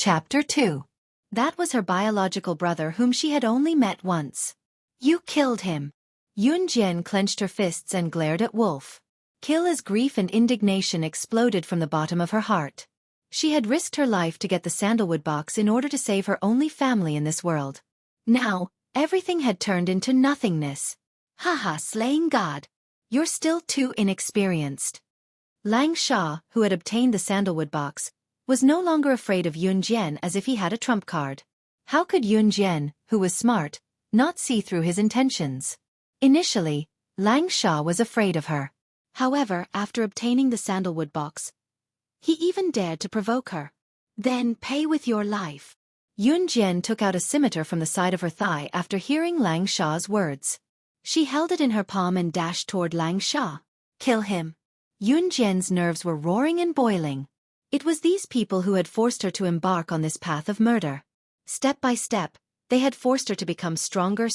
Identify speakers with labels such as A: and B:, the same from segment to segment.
A: Chapter 2. That was her biological brother whom she had only met once. You killed him. Yunjian clenched her fists and glared at Wolf. Kill as grief and indignation exploded from the bottom of her heart. She had risked her life to get the sandalwood box in order to save her only family in this world. Now, everything had turned into nothingness. Haha, slaying God. You're still too inexperienced. Lang Sha, who had obtained the sandalwood box, was no longer afraid of Yunjian as if he had a trump card. How could Yunjian, who was smart, not see through his intentions? Initially, Lang Sha was afraid of her. However, after obtaining the sandalwood box, he even dared to provoke her. Then pay with your life. Yunjian took out a scimitar from the side of her thigh after hearing Lang Sha's words. She held it in her palm and dashed toward Lang Sha. Kill him. Yunjian's nerves were roaring and boiling. It was these people who had forced her to embark on this path of murder. Step by step, they had forced her to become stronger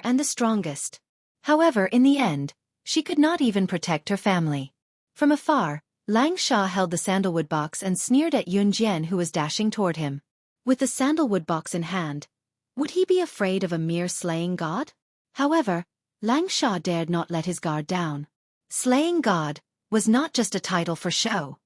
A: and the strongest. However, in the end, she could not even protect her family. From afar, Lang Sha held the sandalwood box and sneered at Yunjian who was dashing toward him. With the sandalwood box in hand, would he be afraid of a mere slaying god? However, Lang Sha dared not let his guard down. Slaying god was not just a title for show.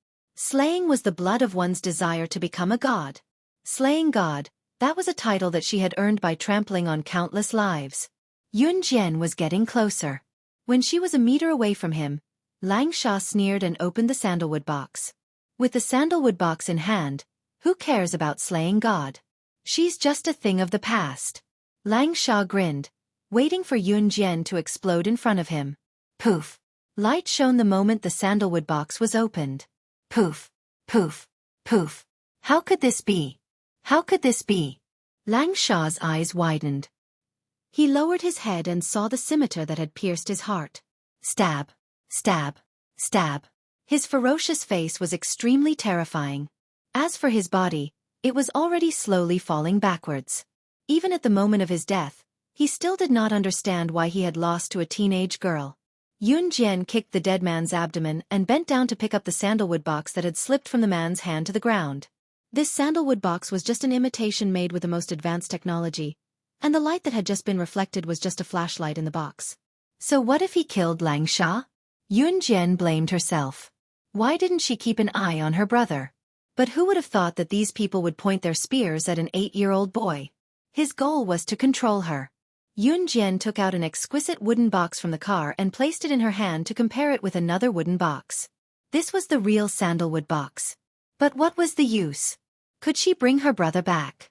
A: Slaying was the blood of one's desire to become a god. Slaying god, that was a title that she had earned by trampling on countless lives. Yunjian was getting closer. When she was a meter away from him, Lang Sha sneered and opened the sandalwood box. With the sandalwood box in hand, who cares about slaying God? She's just a thing of the past. Lang Sha grinned, waiting for Yunjian to explode in front of him. Poof! Light shone the moment the sandalwood box was opened. Poof! Poof! Poof! How could this be? How could this be? Lang Sha's eyes widened. He lowered his head and saw the scimitar that had pierced his heart. Stab! Stab! Stab! His ferocious face was extremely terrifying. As for his body, it was already slowly falling backwards. Even at the moment of his death, he still did not understand why he had lost to a teenage girl. Yunjian kicked the dead man's abdomen and bent down to pick up the sandalwood box that had slipped from the man's hand to the ground. This sandalwood box was just an imitation made with the most advanced technology, and the light that had just been reflected was just a flashlight in the box. So what if he killed Lang Sha? Yunjian blamed herself. Why didn't she keep an eye on her brother? But who would have thought that these people would point their spears at an 8-year-old boy? His goal was to control her. Yunjian took out an exquisite wooden box from the car and placed it in her hand to compare it with another wooden box. This was the real sandalwood box. But what was the use? Could she bring her brother back?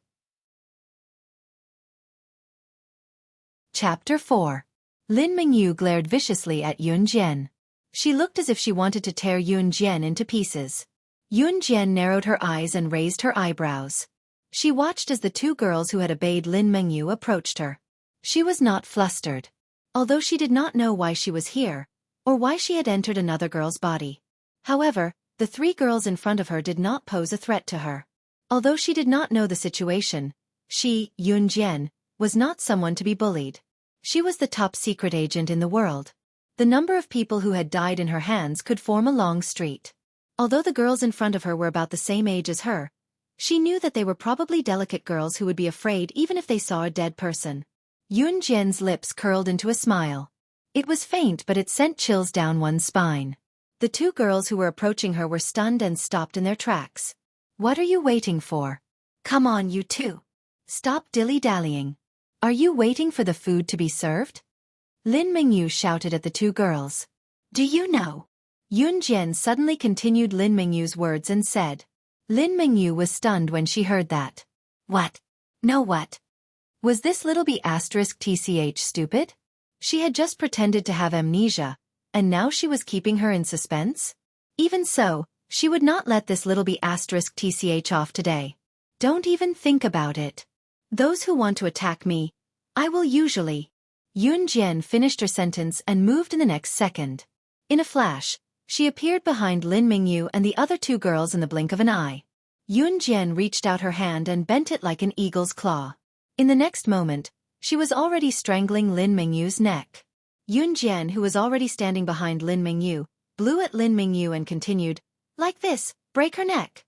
A: Chapter 4. Lin Mingyu glared viciously at Yunjian. She looked as if she wanted to tear Yunjian into pieces. Yunjian narrowed her eyes and raised her eyebrows. She watched as the two girls who had obeyed Lin Mingyu approached her. She was not flustered. Although she did not know why she was here, or why she had entered another girl's body. However, the three girls in front of her did not pose a threat to her. Although she did not know the situation, she, Yunjian, was not someone to be bullied. She was the top secret agent in the world. The number of people who had died in her hands could form a long street. Although the girls in front of her were about the same age as her, she knew that they were probably delicate girls who would be afraid even if they saw a dead person. Yunjian's lips curled into a smile. It was faint, but it sent chills down one's spine. The two girls who were approaching her were stunned and stopped in their tracks. What are you waiting for? Come on, you two. Stop dilly-dallying. Are you waiting for the food to be served? Lin Mingyu shouted at the two girls. Do you know? Yunjian suddenly continued Lin Mingyu's words and said. Lin Mingyu was stunned when she heard that. What? No what? Was this little b** tch stupid? She had just pretended to have amnesia, and now she was keeping her in suspense? Even so, she would not let this little b** tch off today. Don't even think about it. Those who want to attack me, I will usually. Yunjian finished her sentence and moved in the next second. In a flash, she appeared behind Lin Mingyu and the other two girls in the blink of an eye. Yunjian reached out her hand and bent it like an eagle's claw. In the next moment, she was already strangling Lin Mingyu's neck. Yunjian, who was already standing behind Lin Mingyu, blew at Lin Mingyu and continued, like this, break her neck.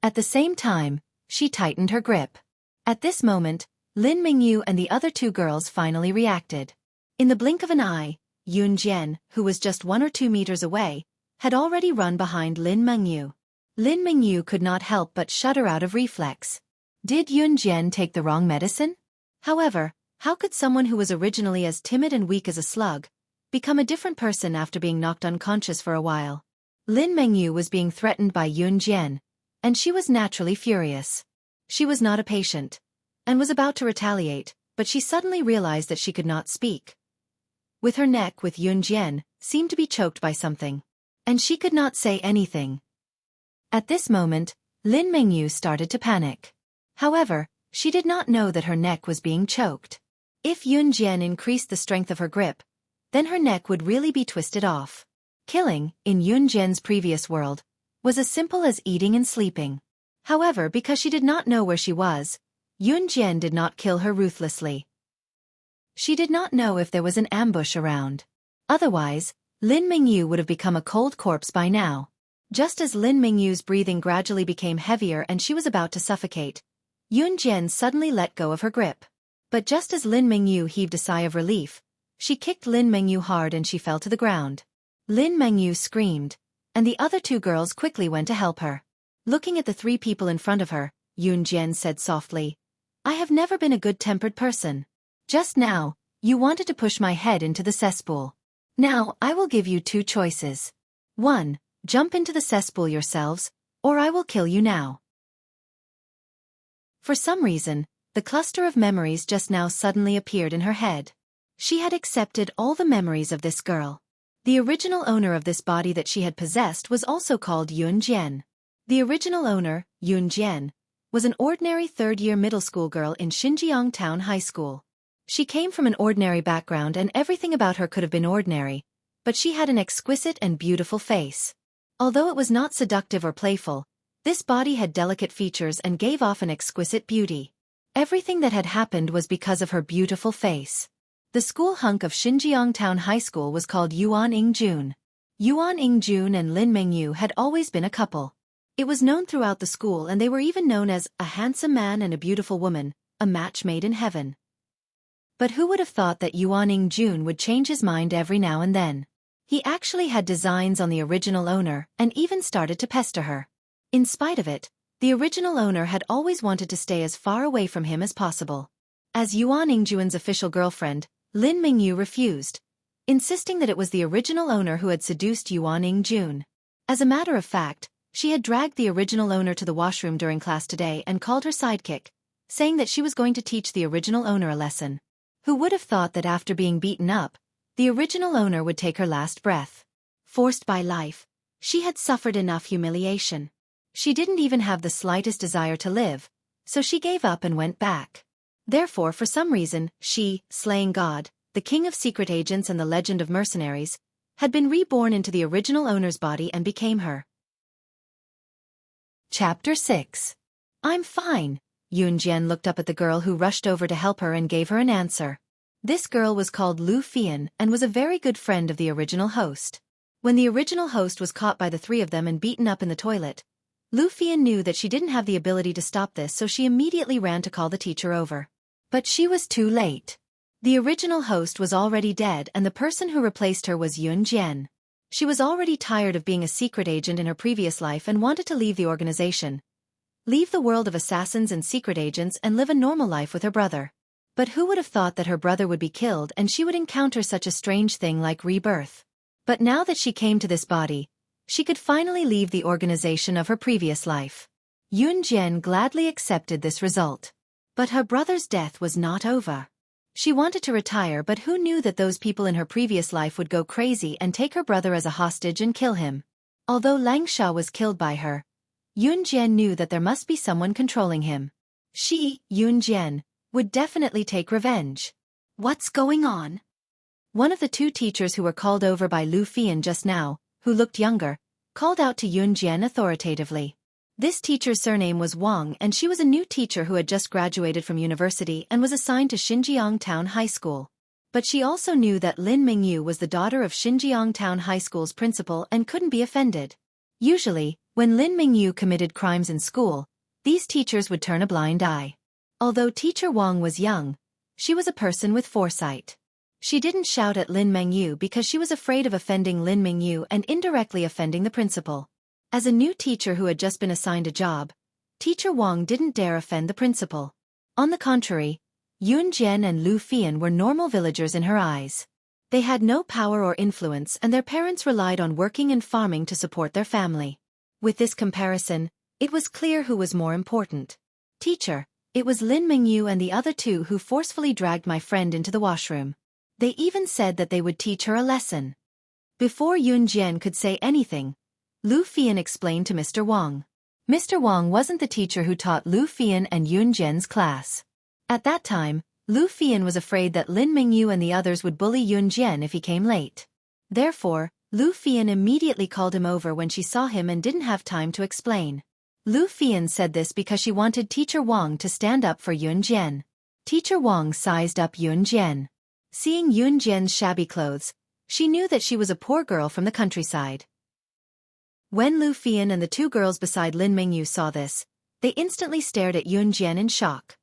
A: At the same time, she tightened her grip. At this moment, Lin Mingyu and the other two girls finally reacted. In the blink of an eye, Yun Jian, who was just 1 or 2 meters away, had already run behind Lin Mingyu. Lin Mingyu could not help but shudder out of reflex. Did Yun Jian take the wrong medicine? However, how could someone who was originally as timid and weak as a slug become a different person after being knocked unconscious for a while? Lin Mingyu was being threatened by Yun Jian, and she was naturally furious. She was not a patient, and was about to retaliate, but she suddenly realized that she could not speak. With her neck with Yun Jian seemed to be choked by something, and she could not say anything. At this moment, Lin Mingyu started to panic. However, she did not know that her neck was being choked. If Yun Jian increased the strength of her grip, then her neck would really be twisted off. Killing, in Yun Jian's previous world, was as simple as eating and sleeping. However, because she did not know where she was, Yun Jian did not kill her ruthlessly. She did not know if there was an ambush around. Otherwise, Lin Mingyu would have become a cold corpse by now. Just as Lin Mingyu's breathing gradually became heavier and she was about to suffocate, Yun Jian suddenly let go of her grip. But just as Lin Mingyu heaved a sigh of relief, she kicked Lin Mingyu hard and she fell to the ground. Lin Mingyu screamed, and the other two girls quickly went to help her. Looking at the 3 people in front of her, Yun Jian said softly, "I have never been a good-tempered person. Just now, you wanted to push my head into the cesspool. Now, I will give you 2 choices. 1, jump into the cesspool yourselves, or I will kill you now." For some reason, the cluster of memories just now suddenly appeared in her head. She had accepted all the memories of this girl. The original owner of this body that she had possessed was also called Yun Jian. The original owner, Yun Jian, was an ordinary 3rd-year middle school girl in Xinjiang Town High School. She came from an ordinary background and everything about her could have been ordinary, but she had an exquisite and beautiful face. Although it was not seductive or playful, this body had delicate features and gave off an exquisite beauty. Everything that had happened was because of her beautiful face. The school hunk of Xinjiang Town High School was called Yuan Ingjun. Yuan Ingjun and Lin Mingyu had always been a couple. It was known throughout the school and they were even known as a handsome man and a beautiful woman, a match made in heaven. But who would have thought that Yuan Ingjun would change his mind every now and then? He actually had designs on the original owner and even started to pester her. In spite of it, the original owner had always wanted to stay as far away from him as possible. As Yuan Ingjun's official girlfriend, Lin Mingyu refused, insisting that it was the original owner who had seduced Yuan Ingjun. As a matter of fact, she had dragged the original owner to the washroom during class today and called her sidekick, saying that she was going to teach the original owner a lesson. Who would have thought that after being beaten up, the original owner would take her last breath? Forced by life, she had suffered enough humiliation. She didn't even have the slightest desire to live, so she gave up and went back. Therefore, for some reason, she, slaying God, the king of secret agents and the legend of mercenaries, had been reborn into the original owner's body and became her. Chapter 6. I'm fine. Yun Jian looked up at the girl who rushed over to help her and gave her an answer. This girl was called Lu Fian and was a very good friend of the original host. When the original host was caught by the 3 of them and beaten up in the toilet, Lu Fian knew that she didn't have the ability to stop this, so she immediately ran to call the teacher over. But she was too late. The original host was already dead and the person who replaced her was Yun Jian. She was already tired of being a secret agent in her previous life and wanted to leave the organization, leave the world of assassins and secret agents and live a normal life with her brother. But who would have thought that her brother would be killed and she would encounter such a strange thing like rebirth? But now that she came to this body, she could finally leave the organization of her previous life. Yun Jian gladly accepted this result. But her brother's death was not over. She wanted to retire, but who knew that those people in her previous life would go crazy and take her brother as a hostage and kill him? Although Lang Sha was killed by her, Yun Jian knew that there must be someone controlling him. She, Yun Jian, would definitely take revenge. What's going on? One of the 2 teachers who were called over by Lu Fian just now, who looked younger, called out to Yun Jian authoritatively. This teacher's surname was Wang and she was a new teacher who had just graduated from university and was assigned to Xinjiang Town High School. But she also knew that Lin Mingyu was the daughter of Xinjiang Town High School's principal and couldn't be offended. Usually, when Lin Mingyu committed crimes in school, these teachers would turn a blind eye. Although Teacher Wang was young, she was a person with foresight. She didn't shout at Lin Mengyu because she was afraid of offending Lin Mengyu and indirectly offending the principal. As a new teacher who had just been assigned a job, Teacher Wang didn't dare offend the principal. On the contrary, Yun Jian and Lu Fian were normal villagers in her eyes. They had no power or influence and their parents relied on working and farming to support their family. With this comparison, it was clear who was more important. Teacher, it was Lin Mengyu and the other two who forcefully dragged my friend into the washroom. They even said that they would teach her a lesson. Before Yun Jian could say anything, Lu Fian explained to Mr. Wang. Mr. Wang wasn't the teacher who taught Lu Fian and Yun Jian's class. At that time, Lu Fian was afraid that Lin Mengyu and the others would bully Yun Jian if he came late. Therefore, Lu Fian immediately called him over when she saw him and didn't have time to explain. Lu Fian said this because she wanted Teacher Wang to stand up for Yun Jian. Teacher Wang sized up Yun Jian. Seeing Yun Jian's shabby clothes, she knew that she was a poor girl from the countryside. When Lu Fian and the two girls beside Lin Mengyu saw this, they instantly stared at Yun Jian in shock.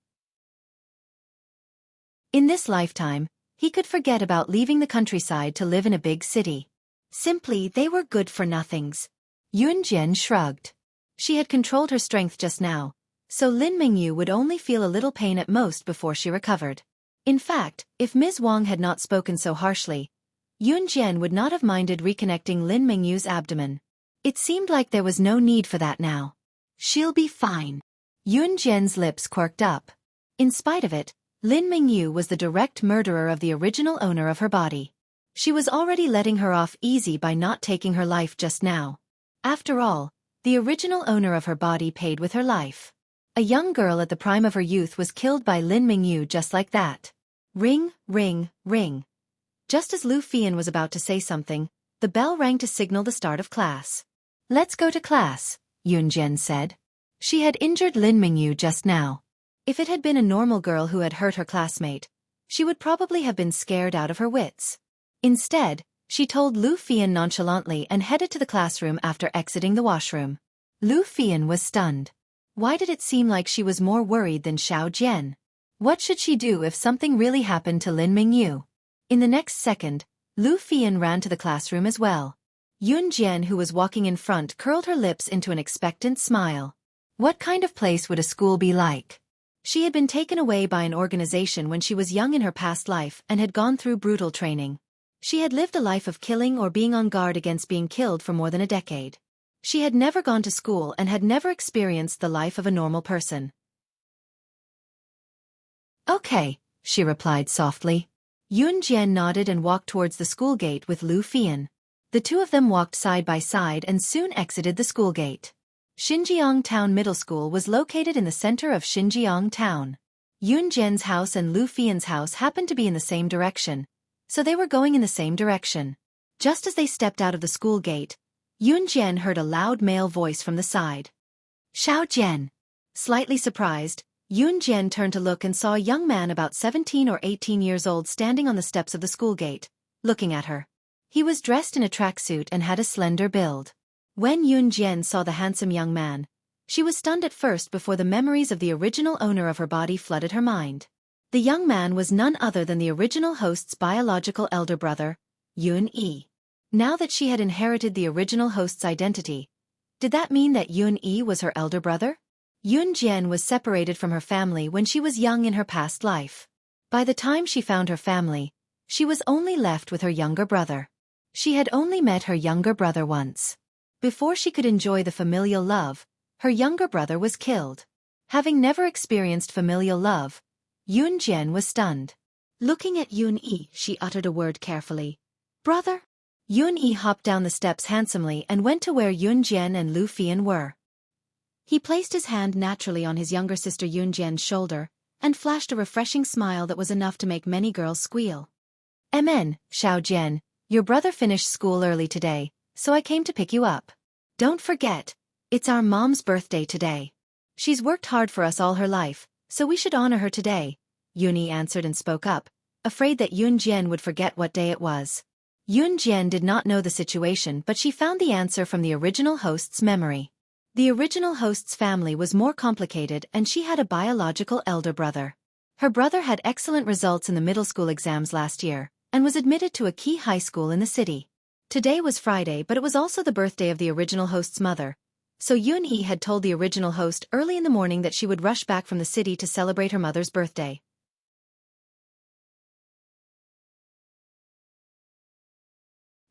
A: In this lifetime, he could forget about leaving the countryside to live in a big city. Simply, they were good-for-nothings. Yun Jian shrugged. She had controlled her strength just now, so Lin Mengyu would only feel a little pain at most before she recovered. In fact, if Ms. Wang had not spoken so harshly, Yun Jian would not have minded reconnecting Lin Mengyu's abdomen. It seemed like there was no need for that now. She'll be fine. Yun Jian's lips quirked up. In spite of it, Lin Mengyu was the direct murderer of the original owner of her body. She was already letting her off easy by not taking her life just now. After all, the original owner of her body paid with her life. A young girl at the prime of her youth was killed by Lin Mengyu just like that. Ring, ring, ring. Just as Lu Fian was about to say something, the bell rang to signal the start of class. Let's go to class, Yun Jian said. She had injured Lin Mengyu just now. If it had been a normal girl who had hurt her classmate, she would probably have been scared out of her wits. Instead, she told Lu Fian nonchalantly and headed to the classroom after exiting the washroom. Lu Fian was stunned. Why did it seem like she was more worried than Xiao Jian? What should she do if something really happened to Lin Mengyu? In the next second, Lu Fian ran to the classroom as well. Yun Jian, who was walking in front, curled her lips into an expectant smile. What kind of place would a school be like? She had been taken away by an organization when she was young in her past life and had gone through brutal training. She had lived a life of killing or being on guard against being killed for more than a decade. She had never gone to school and had never experienced the life of a normal person. Okay, she replied softly. Yun Jian nodded and walked towards the school gate with Lu Fian. The two of them walked side by side and soon exited the school gate. Xinjiang Town Middle School was located in the center of Xinjiang Town. Yun Jian's house and Lu Fian's house happened to be in the same direction, so they were going in the same direction. Just as they stepped out of the school gate, Yun Jian heard a loud male voice from the side. Xiao Jian. Slightly surprised, Yun Jian turned to look and saw a young man about 17 or 18 years old standing on the steps of the school gate, looking at her. He was dressed in a tracksuit and had a slender build. When Yun Jian saw the handsome young man, she was stunned at first before the memories of the original owner of her body flooded her mind. The young man was none other than the original host's biological elder brother, Yun Yi. Now that she had inherited the original host's identity, did that mean that Yun Yi was her elder brother? Yun Jian was separated from her family when she was young in her past life. By the time she found her family, she was only left with her younger brother. She had only met her younger brother once. Before she could enjoy the familial love, her younger brother was killed. Having never experienced familial love, Yun Jian was stunned. Looking at Yun Yi, she uttered a word carefully. Brother? Yun Yi hopped down the steps handsomely and went to where Yun Jian and Lu Fian were. He placed his hand naturally on his younger sister Yun Jian's shoulder, and flashed a refreshing smile that was enough to make many girls squeal. Xiao Jian, your brother finished school early today, so I came to pick you up. Don't forget, it's our mom's birthday today. She's worked hard for us all her life, so we should honor her today, Yun Yi answered and spoke up, afraid that Yun Jian would forget what day it was. Yun Jian did not know the situation, but she found the answer from the original host's memory. The original host's family was more complicated and she had a biological elder brother. Her brother had excellent results in the middle school exams last year and was admitted to a key high school in the city. Today was Friday, but it was also the birthday of the original host's mother. So Yoon-hee had told the original host early in the morning that she would rush back from the city to celebrate her mother's birthday.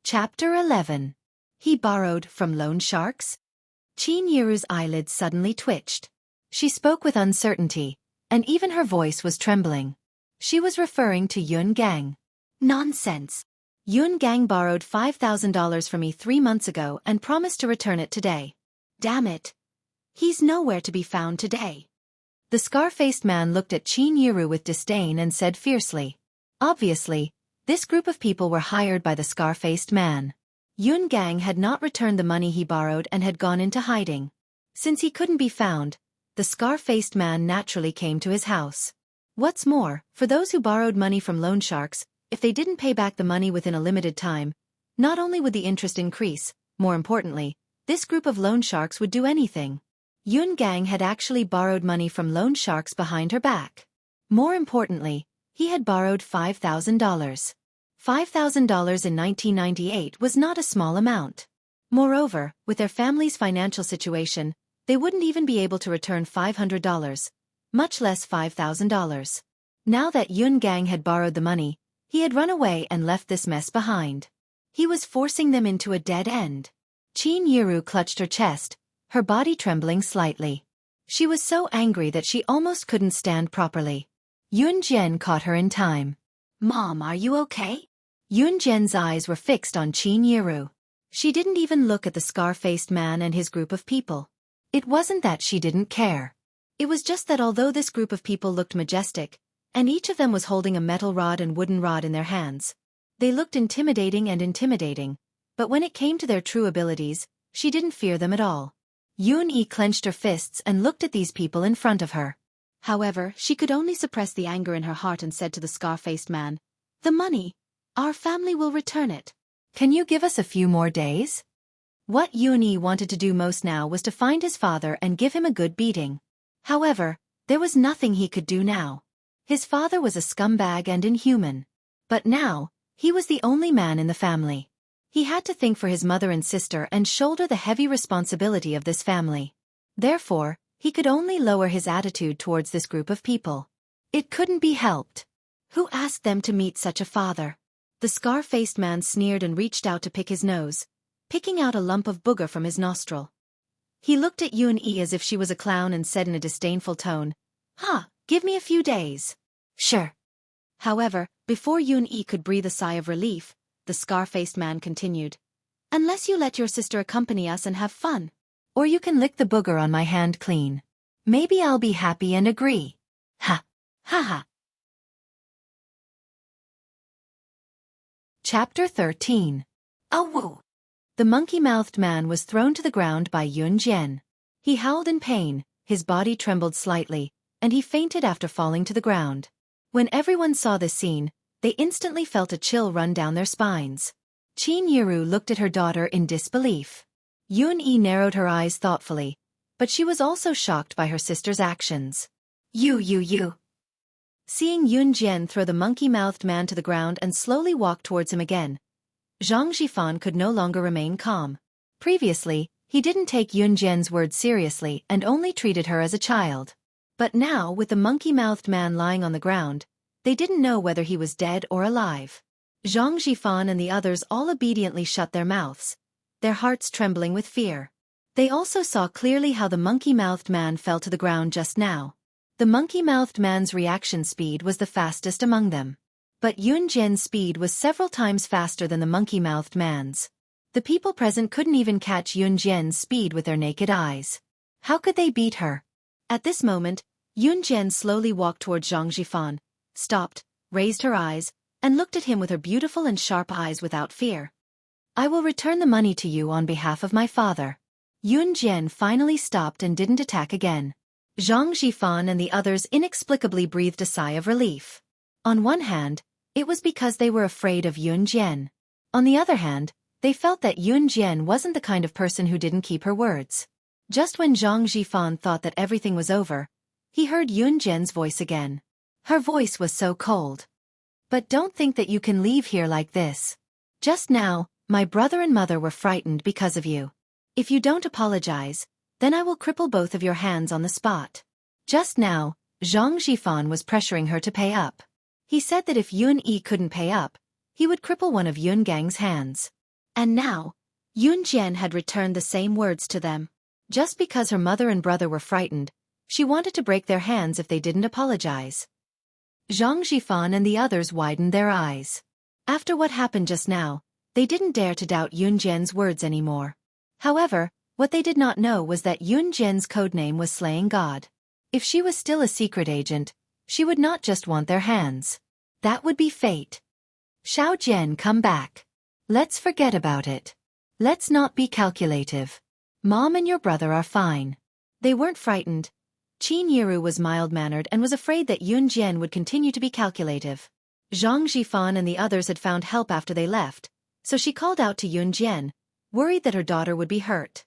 A: Chapter 11. He borrowed from loan sharks? Chin Yiru's eyelids suddenly twitched. She spoke with uncertainty, and even her voice was trembling. She was referring to Yoon Gang. Nonsense. Yoon Gang borrowed $5,000 from me 3 months ago and promised to return it today. Damn it. He's nowhere to be found today. The scar-faced man looked at Chin Yiru with disdain and said fiercely. Obviously, this group of people were hired by the scar-faced man. Yoon Gang had not returned the money he borrowed and had gone into hiding. Since he couldn't be found, the scar-faced man naturally came to his house. What's more, for those who borrowed money from loan sharks, if they didn't pay back the money within a limited time, not only would the interest increase, more importantly, this group of loan sharks would do anything. Yoon Gang had actually borrowed money from loan sharks behind her back. More importantly, he had borrowed $5,000. $5,000 in 1998 was not a small amount. Moreover, with their family's financial situation, they wouldn't even be able to return $500, much less $5,000. Now that Yoon Gang had borrowed the money, he had run away and left this mess behind. He was forcing them into a dead end. Chin Yiru clutched her chest, her body trembling slightly. She was so angry that she almost couldn't stand properly. Yoon Jian caught her in time. Mom, are you okay? Yoon Jian's eyes were fixed on Chin Yiru. She didn't even look at the scar-faced man and his group of people. It wasn't that she didn't care. It was just that although this group of people looked majestic, and each of them was holding a metal rod and wooden rod in their hands, they looked intimidating, but when it came to their true abilities, she didn't fear them at all. Yoon-hee clenched her fists and looked at these people in front of her. However, she could only suppress the anger in her heart and said to the scar-faced man, "The money. Our family will return it. Can you give us a few more days?" What Yoon-hee wanted to do most now was to find his father and give him a good beating. However, there was nothing he could do now. His father was a scumbag and inhuman. But now, he was the only man in the family. He had to think for his mother and sister and shoulder the heavy responsibility of this family. Therefore, he could only lower his attitude towards this group of people. It couldn't be helped. Who asked them to meet such a father? The scar-faced man sneered and reached out to pick his nose, picking out a lump of booger from his nostril. He looked at Yoon-hee as if she was a clown and said in a disdainful tone, Give me a few days." "Sure." However, before Yoon-hee could breathe a sigh of relief, the scar-faced man continued, "Unless you let your sister accompany us and have fun. Or you can lick the booger on my hand clean. Maybe I'll be happy and agree." Ha! Ha ha! Chapter 13. Awoo! The monkey-mouthed man was thrown to the ground by Yoon Jian. He howled in pain, his body trembled slightly, and he fainted after falling to the ground. When everyone saw this scene, they instantly felt a chill run down their spines. Chin Yiru looked at her daughter in disbelief. Yoon-hee narrowed her eyes thoughtfully, but she was also shocked by her sister's actions. You. Seeing Yoon Jian throw the monkey-mouthed man to the ground and slowly walk towards him again, Zhang Zhifan could no longer remain calm. Previously, he didn't take Yoon Jian's words seriously and only treated her as a child. But now, with the monkey-mouthed man lying on the ground, they didn't know whether he was dead or alive. Zhang Zhifan and the others all obediently shut their mouths, their hearts trembling with fear. They also saw clearly how the monkey-mouthed man fell to the ground just now. The monkey-mouthed man's reaction speed was the fastest among them. But Yoon Jian's speed was several times faster than the monkey-mouthed man's. The people present couldn't even catch Yoon Jian's speed with their naked eyes. How could they beat her? At this moment, Yoon Jian slowly walked toward Zhang Zhifan, stopped, raised her eyes, and looked at him with her beautiful and sharp eyes without fear. "I will return the money to you on behalf of my father." Yoon Jian finally stopped and didn't attack again. Zhang Zhifan and the others inexplicably breathed a sigh of relief. On one hand, it was because they were afraid of Yoon Jian. On the other hand, they felt that Yoon Jian wasn't the kind of person who didn't keep her words. Just when Zhang Jifan thought that everything was over, he heard Yun Jian's voice again. Her voice was so cold. But don't think that you can leave here like this. Just now, my brother and mother were frightened because of you. If you don't apologize, then I will cripple both of your hands on the spot. Just now, Zhang Jifan was pressuring her to pay up. He said that if Yun Yi couldn't pay up, he would cripple one of Yun Gang's hands. And now, Yun Jian had returned the same words to them. Just because her mother and brother were frightened, she wanted to break their hands if they didn't apologize. Zhang Jifan and the others widened their eyes. After what happened just now, they didn't dare to doubt Yun Jian's words anymore. However, what they did not know was that Yun Jian's codename was Slaying God. If she was still a secret agent, she would not just want their hands. That would be fate. Xiao Jian, come back. Let's forget about it. Let's not be calculative. Mom and your brother are fine. They weren't frightened. Qin Yiru was mild-mannered and was afraid that Yun Jian would continue to be calculative. Zhang Jifan and the others had found help after they left, so she called out to Yun Jian, worried that her daughter would be hurt.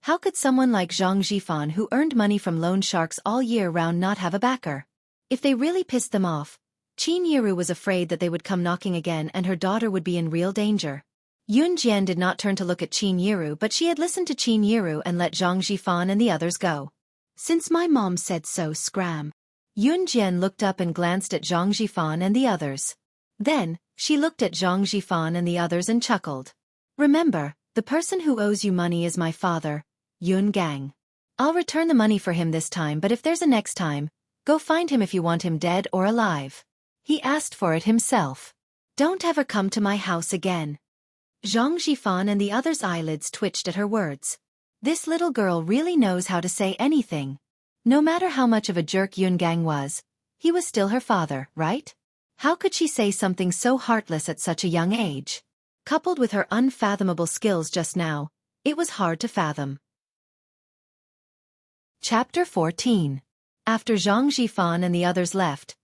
A: How could someone like Zhang Jifan, who earned money from loan sharks all year round, not have a backer? If they really pissed them off, Qin Yiru was afraid that they would come knocking again and her daughter would be in real danger. Yun Jian did not turn to look at Qin Yiru, but she had listened to Qin Yiru and let Zhang Jifan and the others go. Since my mom said so, scram. Yun Jian looked up and glanced at Zhang Jifan and the others. Then, she looked at Zhang Jifan and the others and chuckled. Remember, the person who owes you money is my father, Yun Gang. I'll return the money for him this time, but if there's a next time, go find him if you want him dead or alive. He asked for it himself. Don't ever come to my house again. Zhang Jifan and the others' eyelids twitched at her words. This little girl really knows how to say anything. No matter how much of a jerk Yun Gang was, he was still her father, right? How could she say something so heartless at such a young age? Coupled with her unfathomable skills just now, it was hard to fathom. Chapter 14. After Zhang Jifan and the others left,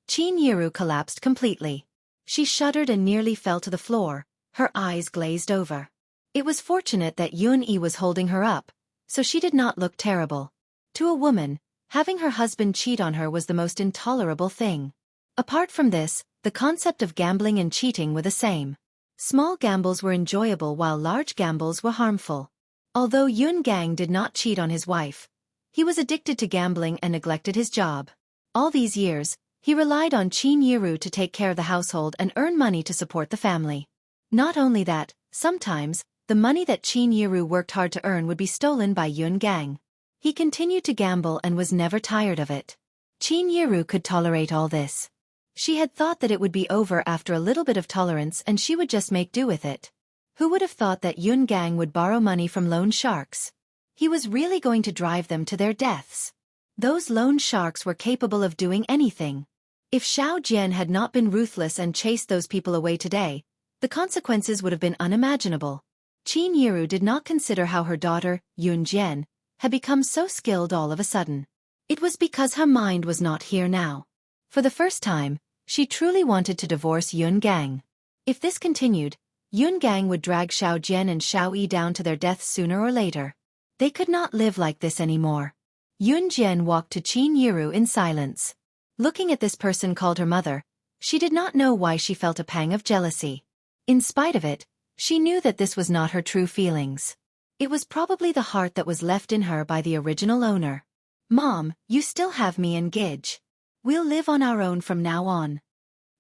A: Qin Yiru collapsed completely. She shuddered and nearly fell to the floor, her eyes glazed over. It was fortunate that Yun Yi was holding her up, so she did not look terrible. To a woman, having her husband cheat on her was the most intolerable thing. Apart from this, the concept of gambling and cheating were the same. Small gambles were enjoyable while large gambles were harmful. Although Yun Gang did not cheat on his wife, he was addicted to gambling and neglected his job. All these years, he relied on Qin Yiru to take care of the household and earn money to support the family. Not only that, sometimes, the money that Qin Yiru worked hard to earn would be stolen by Yun Gang. He continued to gamble and was never tired of it. Qin Yiru could tolerate all this. She had thought that it would be over after a little bit of tolerance and she would just make do with it. Who would have thought that Yun Gang would borrow money from loan sharks? He was really going to drive them to their deaths. Those loan sharks were capable of doing anything. If Xiao Jian had not been ruthless and chased those people away today, the consequences would have been unimaginable. Qin Yiru did not consider how her daughter, Yun Jian, had become so skilled all of a sudden. It was because her mind was not here now. For the first time, she truly wanted to divorce Yun Gang. If this continued, Yun Gang would drag Xiao Jian and Xiao Yi down to their deaths sooner or later. They could not live like this anymore. Yun Jian walked to Qin Yiru in silence. Looking at this person called her mother, she did not know why she felt a pang of jealousy. In spite of it, she knew that this was not her true feelings. It was probably the heart that was left in her by the original owner. Mom, you still have me and Gidge. We'll live on our own from now on.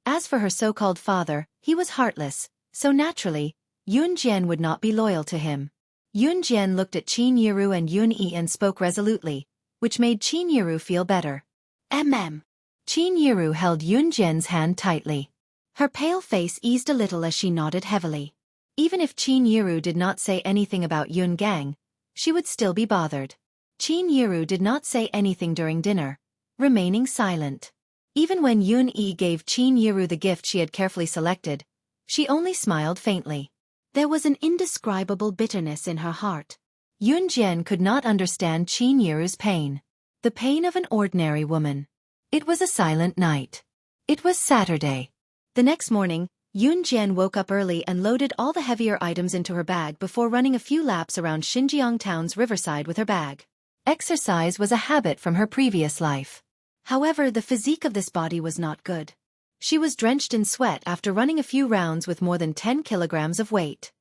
A: As for her so-called father, he was heartless, so naturally, Yun Jian would not be loyal to him. Yun Jian looked at Qin Yiru and Yun Yi and spoke resolutely, which made Qin Yiru feel better. Qin Yiru held Yun Jian's hand tightly. Her pale face eased a little as she nodded heavily. Even if Qin Yiru did not say anything about Yun Gang, she would still be bothered. Qin Yiru did not say anything during dinner, remaining silent. Even when Yun Yi gave Qin Yiru the gift she had carefully selected, she only smiled faintly. There was an indescribable bitterness in her heart. Yun Jian could not understand Qin Yiru's pain. The pain of an ordinary woman. It was a silent night. It was Saturday. The next morning, Jian woke up early and loaded all the heavier items into her bag before running a few laps around Xinjiang town's riverside with her bag. Exercise was a habit from her previous life. However, the physique of this body was not good. She was drenched in sweat after running a few rounds with more than 10 kilograms of weight.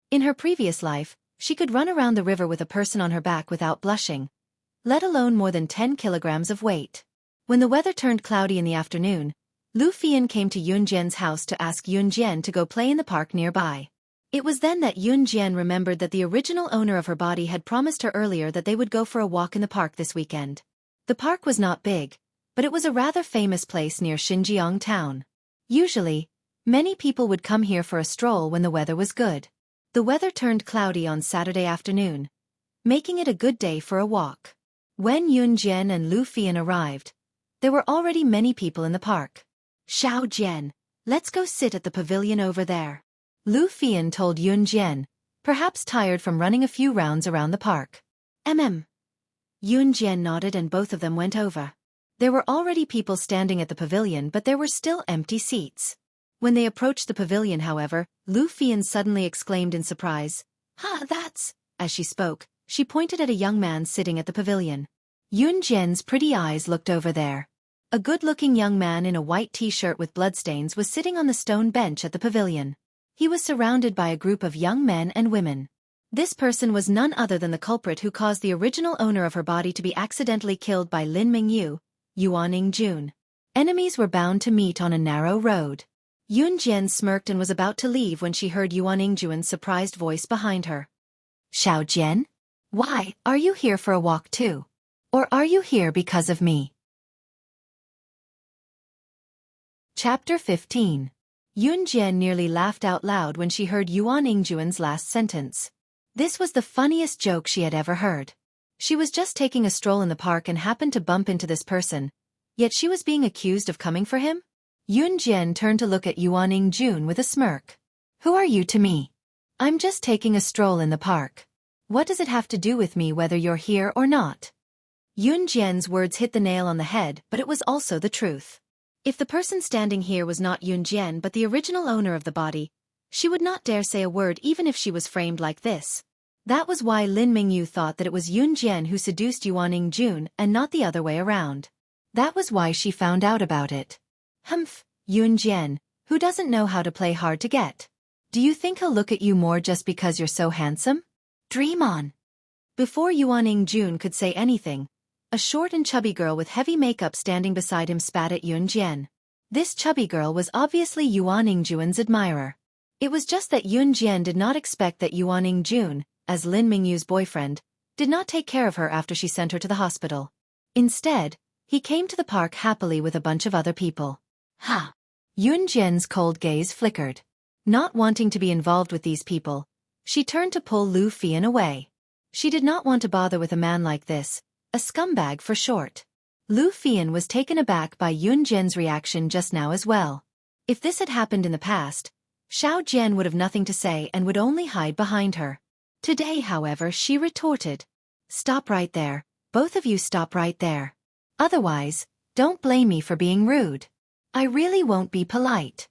A: In her previous life, she could run around the river with a person on her back without blushing, let alone more than 10 kilograms of weight. When the weather turned cloudy in the afternoon, Lu Fian came to Jian's house to ask Jian to go play in the park nearby. It was then that Jian remembered that the original owner of her body had promised her earlier that they would go for a walk in the park this weekend. The park was not big, but it was a rather famous place near Xinjiang town. Usually, many people would come here for a stroll when the weather was good. The weather turned cloudy on Saturday afternoon, making it a good day for a walk. When Jian and Lu Fian arrived, there were already many people in the park. Jian, let's go sit at the pavilion over there. Lu Fian told Jian, perhaps tired from running a few rounds around the park. Jian nodded and both of them went over. There were already people standing at the pavilion, but there were still empty seats. When they approached the pavilion, however, Lu Fian suddenly exclaimed in surprise, that's... As she spoke, she pointed at a young man sitting at the pavilion. Jian's pretty eyes looked over there. A good-looking young man in a white t-shirt with bloodstains was sitting on the stone bench at the pavilion. He was surrounded by a group of young men and women. This person was none other than the culprit who caused the original owner of her body to be accidentally killed by Lin Mingyu, Yuan Jun. Enemies were bound to meet on a narrow road. Jian smirked and was about to leave when she heard Yuan Jun's surprised voice behind her. Jian? Why, are you here for a walk too? Or are you here because of me? Chapter 15. Jian nearly laughed out loud when she heard Yuan Jun's last sentence. This was the funniest joke she had ever heard. She was just taking a stroll in the park and happened to bump into this person, yet she was being accused of coming for him? Jian turned to look at Yuan Jun with a smirk. Who are you to me? I'm just taking a stroll in the park. What does it have to do with me whether you're here or not? Jian's words hit the nail on the head, but it was also the truth. If the person standing here was not Jian but the original owner of the body, she would not dare say a word even if she was framed like this. That was why Lin Mingyu thought that it was Jian who seduced Yuan Jun and not the other way around. That was why she found out about it. Jian, who doesn't know how to play hard to get? Do you think he'll look at you more just because you're so handsome? Dream on. Before Yuan Jun could say anything, a short and chubby girl with heavy makeup standing beside him spat at Jian. This chubby girl was obviously Yuan Jun's admirer. It was just that Jian did not expect that Yuan Jun, as Lin Mingyu's boyfriend, did not take care of her after she sent her to the hospital. Instead, he came to the park happily with a bunch of other people. Jian's cold gaze flickered. Not wanting to be involved with these people, she turned to pull Lu Fian away. She did not want to bother with a man like this, a scumbag for short. Lu Fian was taken aback by Jian's reaction just now as well. If this had happened in the past, Jian would have nothing to say and would only hide behind her. Today, however, she retorted. Stop right there, both of you stop right there. Otherwise, don't blame me for being rude. I really won't be polite.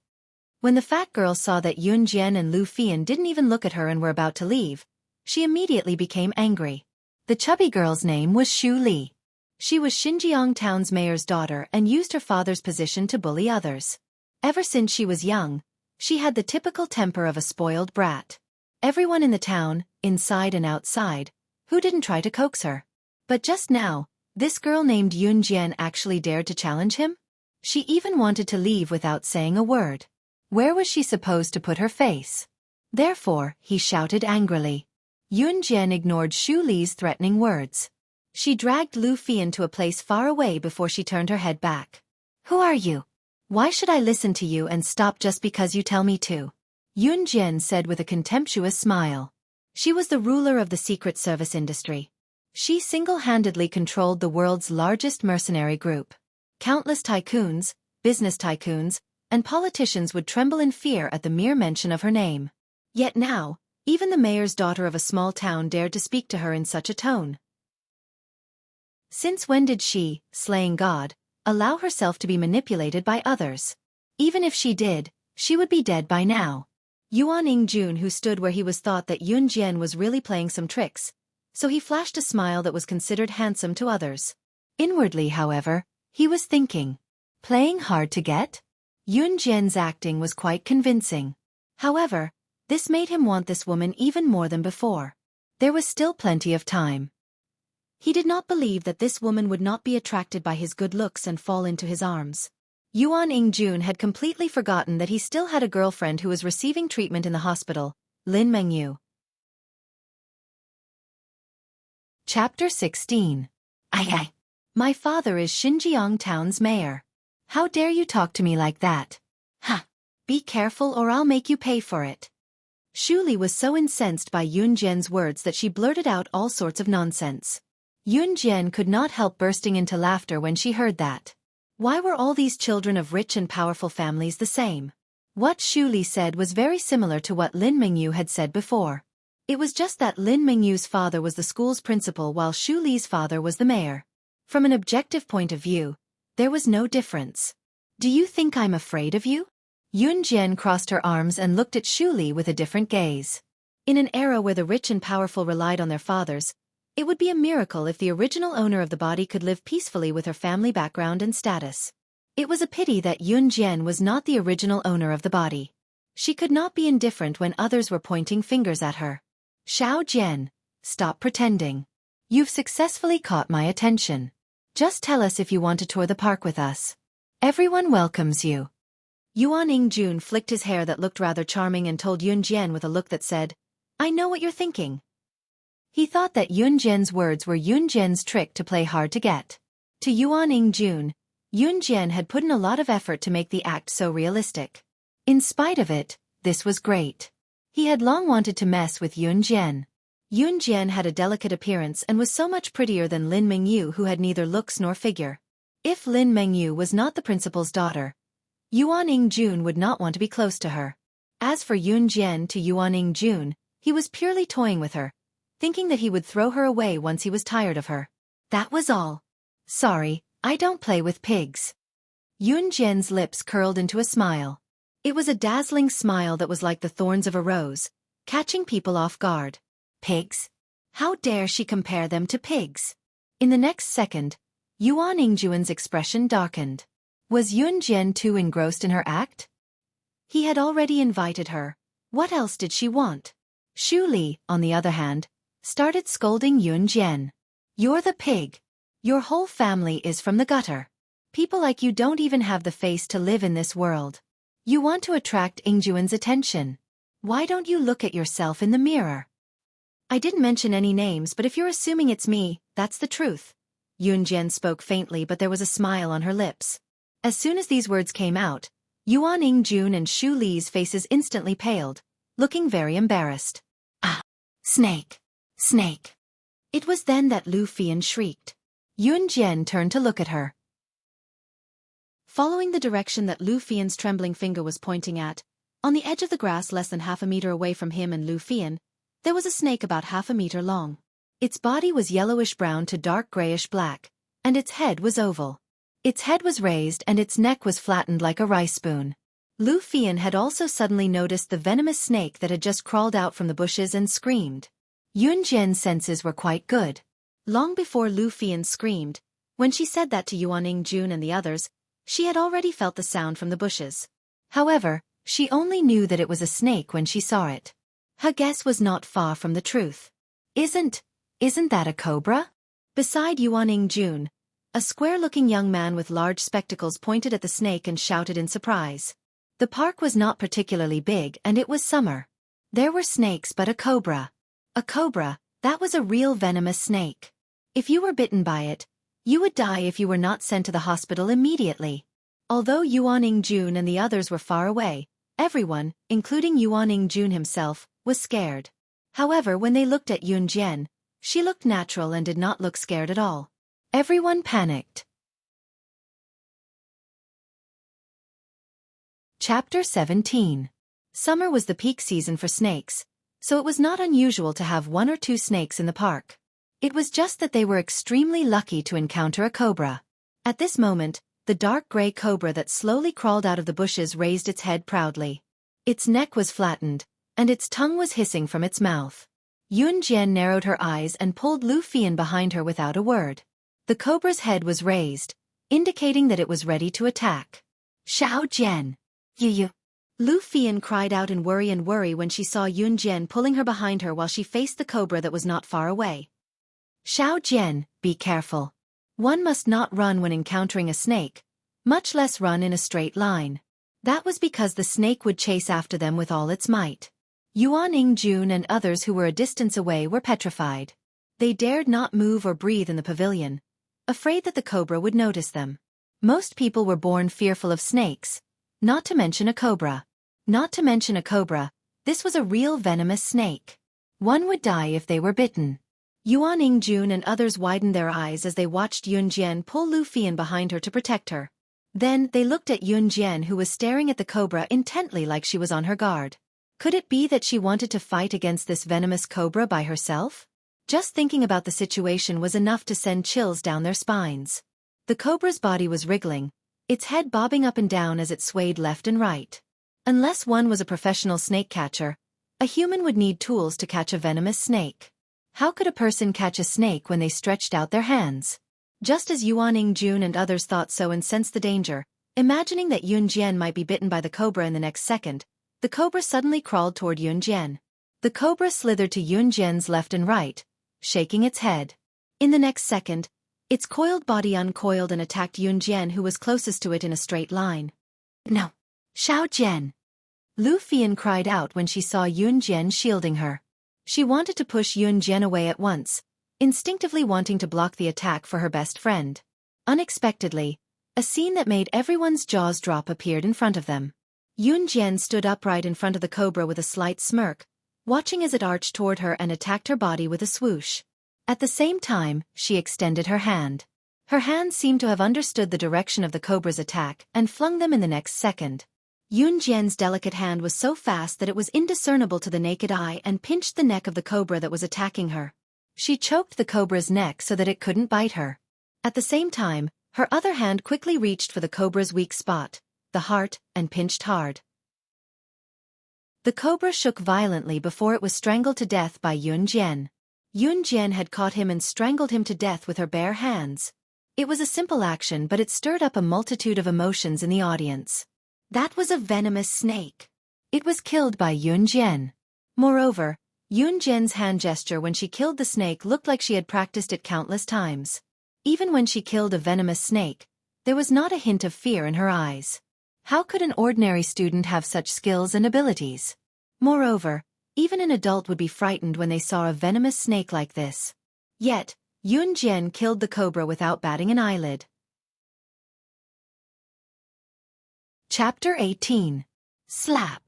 A: When the fat girl saw that Jian and Lu Fian didn't even look at her and were about to leave, she immediately became angry. The chubby girl's name was Xu Li. She was Xinjiang town's mayor's daughter and used her father's position to bully others. Ever since she was young, she had the typical temper of a spoiled brat. Everyone in the town, inside and outside, who didn't try to coax her. But just now, this girl named Jian actually dared to challenge him? She even wanted to leave without saying a word. Where was she supposed to put her face? Therefore, he shouted angrily. Jian ignored Xu Li's threatening words. She dragged Lu Fian to a place far away before she turned her head back. Who are you? Why should I listen to you and stop just because you tell me to? Jian said with a contemptuous smile. She was the ruler of the Secret Service industry. She single-handedly controlled the world's largest mercenary group. Countless tycoons, business tycoons, and politicians would tremble in fear at the mere mention of her name. Yet now, even the mayor's daughter of a small town dared to speak to her in such a tone. Since when did she, slaying God, allow herself to be manipulated by others? Even if she did, she would be dead by now. Yuan Ingjun, who stood where he was, thought that Yun Jian was really playing some tricks, so he flashed a smile that was considered handsome to others. Inwardly, however, he was thinking, playing hard to get? Yun Jian's acting was quite convincing. However, this made him want this woman even more than before. There was still plenty of time. He did not believe that this woman would not be attracted by his good looks and fall into his arms. Yuan Ingjun had completely forgotten that he still had a girlfriend who was receiving treatment in the hospital, Lin Mengyu. Chapter 16. Ai. My father is Xinjiang town's mayor. How dare you talk to me like that? Ha! Be careful or I'll make you pay for it. Xueqi was so incensed by Yun Jian's words that she blurted out all sorts of nonsense. Yun Jian could not help bursting into laughter when she heard that. Why were all these children of rich and powerful families the same? What Xueqi said was very similar to what Lin Mengyu had said before. It was just that Lin Mengyu's father was the school's principal while Xueqi's father was the mayor. From an objective point of view, there was no difference. Do you think I'm afraid of you? Yun Jian crossed her arms and looked at Xueqi with a different gaze. In an era where the rich and powerful relied on their fathers, it would be a miracle if the original owner of the body could live peacefully with her family background and status. It was a pity that Yun Jian was not the original owner of the body. She could not be indifferent when others were pointing fingers at her. Xiao Jian, stop pretending. You've successfully caught my attention. Just tell us if you want to tour the park with us. Everyone welcomes you. Yuan Ingjun flicked his hair that looked rather charming and told Yun Jian with a look that said, I know what you're thinking. He thought that Yun Jian's words were Yun Jian's trick to play hard to get. To Yuan Ingjun, Yun Jian had put in a lot of effort to make the act so realistic. In spite of it, this was great. He had long wanted to mess with Yun Jian. Yun Jian had a delicate appearance and was so much prettier than Lin Mengyu, who had neither looks nor figure. If Lin Mengyu was not the principal's daughter, Yuan Ingjun would not want to be close to her. As for Yun Jian, to Yuan Ingjun, he was purely toying with her, thinking that he would throw her away once he was tired of her. That was all. Sorry, I don't play with pigs. Yun Jian's lips curled into a smile. It was a dazzling smile that was like the thorns of a rose, catching people off guard. Pigs? How dare she compare them to pigs? In the next second, Yuan Ingjun's expression darkened. Was Yun Jian too engrossed in her act? He had already invited her. What else did she want? Xueqi, on the other hand, started scolding Yun Jian. You're the pig. Your whole family is from the gutter. People like you don't even have the face to live in this world. You want to attract Ingjun's attention. Why don't you look at yourself in the mirror? I didn't mention any names, but if you're assuming it's me, that's the truth. Yun Jian spoke faintly, but there was a smile on her lips. As soon as these words came out, Yuan Ingjun and Xueqi's faces instantly paled, looking very embarrassed. Ah! Snake! Snake! It was then that Lu Fian shrieked. Yun Jian turned to look at her. Following the direction that Lu Fian's trembling finger was pointing at, on the edge of the grass less than half a meter away from him and Lu Fian, there was a snake about half a meter long. Its body was yellowish-brown to dark grayish-black, and its head was oval. Its head was raised and its neck was flattened like a rice spoon. Lu Fian had also suddenly noticed the venomous snake that had just crawled out from the bushes and screamed. Yun Jian's senses were quite good. Long before Lu Fian screamed, when she said that to Yuan Ingjun and the others, she had already felt the sound from the bushes. However, she only knew that it was a snake when she saw it. Her guess was not far from the truth. Isn't that a cobra? Beside Yuan Ingjun, a square-looking young man with large spectacles pointed at the snake and shouted in surprise. The park was not particularly big and it was summer. There were snakes, but a cobra. A cobra, that was a real venomous snake. If you were bitten by it, you would die if you were not sent to the hospital immediately. Although Yuan Ingjun and the others were far away, everyone, including Yuan Ingjun himself, was scared. However, when they looked at Yun Jian, she looked natural and did not look scared at all. Everyone panicked. Chapter 17. Summer was the peak season for snakes, so it was not unusual to have 1 or 2 snakes in the park. It was just that they were extremely lucky to encounter a cobra. At this moment, the dark gray cobra that slowly crawled out of the bushes raised its head proudly. Its neck was flattened, and its tongue was hissing from its mouth. Yun Jian narrowed her eyes and pulled Lu Fian behind her without a word. The cobra's head was raised, indicating that it was ready to attack. Xiao Jian! You! Lu Fian cried out in worry when she saw Yun Jian pulling her behind her while she faced the cobra that was not far away. Xiao Jian, be careful. One must not run when encountering a snake, much less run in a straight line. That was because the snake would chase after them with all its might. Yuan Yingjun and others who were a distance away were petrified. They dared not move or breathe in the pavilion, afraid that the cobra would notice them. Most people were born fearful of snakes, not to mention a cobra. This was a real venomous snake. One would die if they were bitten. Yuan Yingjun and others widened their eyes as they watched Yun Jian pull Lu Fian behind her to protect her. Then they looked at Yun Jian, who was staring at the cobra intently like she was on her guard. Could it be that she wanted to fight against this venomous cobra by herself? Just thinking about the situation was enough to send chills down their spines. The cobra's body was wriggling, its head bobbing up and down as it swayed left and right. Unless one was a professional snake catcher, a human would need tools to catch a venomous snake. How could a person catch a snake when they stretched out their hands? Just as Yuan Yingjun and others thought so and sensed the danger, imagining that Yun Jian might be bitten by the cobra in the next second, the cobra suddenly crawled toward Yun Jian. The cobra slithered to Yun Jian's left and right, shaking its head. In the next second, its coiled body uncoiled and attacked Yun Jian, who was closest to it, in a straight line. No! Xiao Jian! Lu Fian cried out when she saw Yun Jian shielding her. She wanted to push Yun Jian away at once, instinctively wanting to block the attack for her best friend. Unexpectedly, a scene that made everyone's jaws drop appeared in front of them. Yun Jian stood upright in front of the cobra with a slight smirk, watching as it arched toward her and attacked her body with a swoosh. At the same time, she extended her hand. Her hand seemed to have understood the direction of the cobra's attack and flung them in the next second. Yun Jian's delicate hand was so fast that it was indiscernible to the naked eye and pinched the neck of the cobra that was attacking her. She choked the cobra's neck so that it couldn't bite her. At the same time, her other hand quickly reached for the cobra's weak spot, the heart, and pinched hard. The cobra shook violently before it was strangled to death by Yun Jian. Yun Jian had caught him and strangled him to death with her bare hands. It was a simple action, but it stirred up a multitude of emotions in the audience. That was a venomous snake. It was killed by Yun Jian. Moreover, Yun Jian's hand gesture when she killed the snake looked like she had practiced it countless times. Even when she killed a venomous snake, there was not a hint of fear in her eyes. How could an ordinary student have such skills and abilities? Moreover, even an adult would be frightened when they saw a venomous snake like this. Yet, Yun Jian killed the cobra without batting an eyelid. Chapter 18. Slap.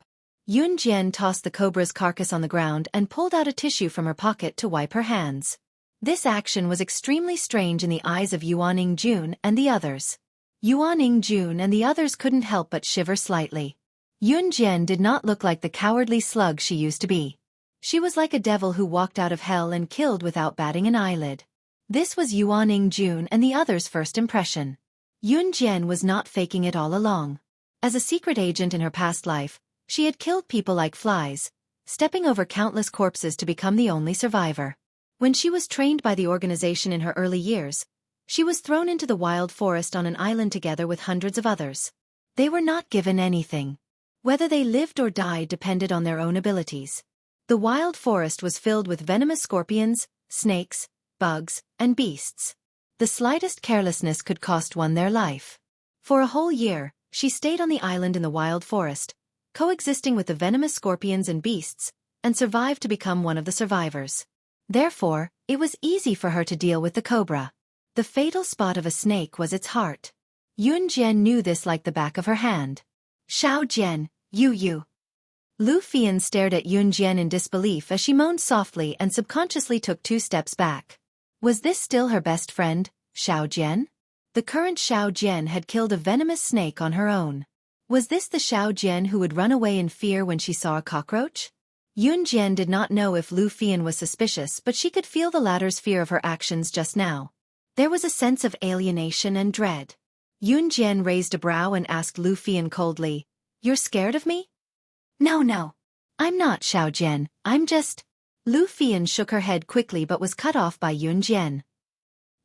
A: Yun Jian tossed the cobra's carcass on the ground and pulled out a tissue from her pocket to wipe her hands. This action was extremely strange in the eyes of Yuan Yingjun and the others. Yuan Yingjun and the others couldn't help but shiver slightly. Yun Jian did not look like the cowardly slug she used to be. She was like a devil who walked out of hell and killed without batting an eyelid. This was Yuan Yingjun and the others' first impression. Yun Jian was not faking it all along. As a secret agent in her past life, she had killed people like flies, stepping over countless corpses to become the only survivor. When she was trained by the organization in her early years, she was thrown into the wild forest on an island together with hundreds of others. They were not given anything. Whether they lived or died depended on their own abilities. The wild forest was filled with venomous scorpions, snakes, bugs, and beasts. The slightest carelessness could cost one their life. For a whole year, she stayed on the island in the wild forest, coexisting with the venomous scorpions and beasts, and survived to become one of the survivors. Therefore, it was easy for her to deal with the cobra. The fatal spot of a snake was its heart. Yun Jian knew this like the back of her hand. Xiao Jian, you. Lu Fian stared at Yun Jian in disbelief as she moaned softly and subconsciously took 2 steps back. Was this still her best friend, Xiao Jian? The current Xiao Jian had killed a venomous snake on her own. Was this the Xiao Jian who would run away in fear when she saw a cockroach? Yun Jian did not know if Lu Fian was suspicious, but she could feel the latter's fear of her actions just now. There was a sense of alienation and dread. Yun Jian raised a brow and asked Lu Fian coldly, "You're scared of me?" No. I'm not, Xiao Jian, I'm just... Lu Fian shook her head quickly but was cut off by Yun Jian.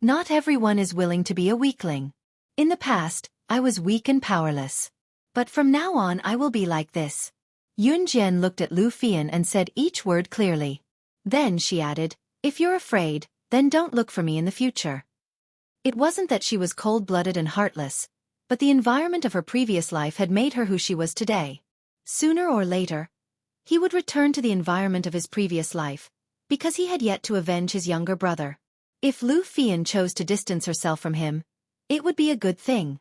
A: Not everyone is willing to be a weakling. In the past, I was weak and powerless. But from now on I will be like this. Yun Jian looked at Lu Fian and said each word clearly. Then she added, "If you're afraid, then don't look for me in the future." It wasn't that she was cold-blooded and heartless, but the environment of her previous life had made her who she was today. Sooner or later, he would return to the environment of his previous life, because he had yet to avenge his younger brother. If Lu Fian chose to distance herself from him, it would be a good thing.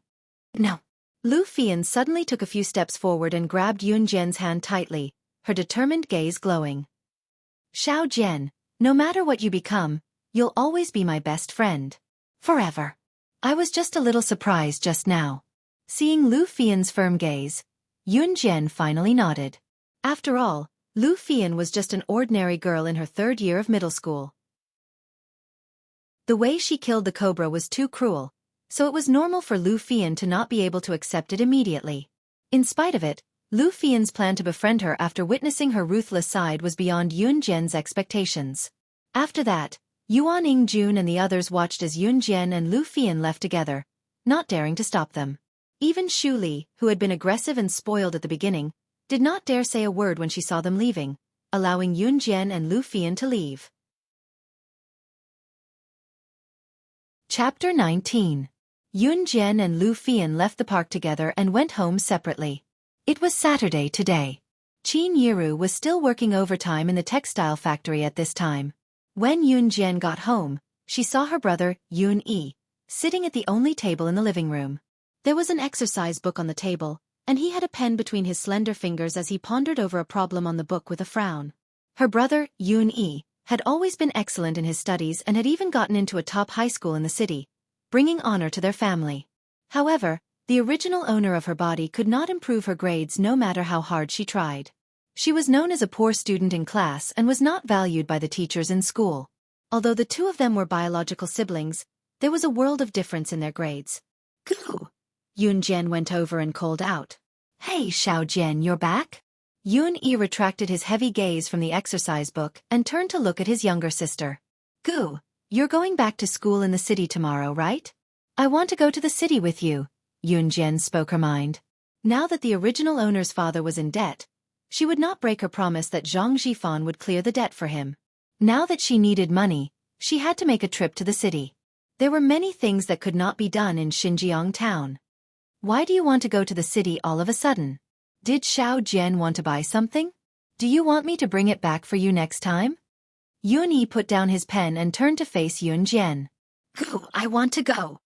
A: No. Lu Fian suddenly took a few steps forward and grabbed Yun Jian's hand tightly, her determined gaze glowing. "Xiao Jian, no matter what you become, you'll always be my best friend. Forever." I was just a little surprised just now. Seeing Lu Fian's firm gaze, Yun Jian finally nodded. After all, Lu Fian was just an ordinary girl in her 3rd year of middle school. The way she killed the cobra was too cruel, so it was normal for Lu Fian to not be able to accept it immediately. In spite of it, Lu Fian's plan to befriend her after witnessing her ruthless side was beyond Yun Jian's expectations. After that, Yuan Yingjun and the others watched as Yun Jian and Lu Fian left together, not daring to stop them. Even Xueqi, who had been aggressive and spoiled at the beginning, did not dare say a word when she saw them leaving, allowing Yun Jian and Lu Fian to leave. Chapter 19. Yun Jian and Lu Fian left the park together and went home separately. It was Saturday today. Qin Yiru was still working overtime in the textile factory at this time. When Yun Jian got home, she saw her brother, Yun Yi, sitting at the only table in the living room. There was an exercise book on the table, and he had a pen between his slender fingers as he pondered over a problem on the book with a frown. Her brother, Yun Yi, had always been excellent in his studies and had even gotten into a top high school in the city, bringing honor to their family. However, the original owner of her body could not improve her grades no matter how hard she tried. She was known as a poor student in class and was not valued by the teachers in school. Although the two of them were biological siblings, there was a world of difference in their grades. "Goo!" Yun Jian went over and called out. "Hey, Xiao Jian, you're back?" Yun Yi retracted his heavy gaze from the exercise book and turned to look at his younger sister. "Goo, you're going back to school in the city tomorrow, right?" "I want to go to the city with you." Yun Jian spoke her mind. Now that the original owner's father was in debt, she would not break her promise that Zhang Zhifan would clear the debt for him. Now that she needed money, she had to make a trip to the city. There were many things that could not be done in Xinjiang town. "Why do you want to go to the city all of a sudden? Did Xiao Jian want to buy something? Do you want me to bring it back for you next time?" Yun Yi put down his pen and turned to face Yun Jian. "Go, I want to go."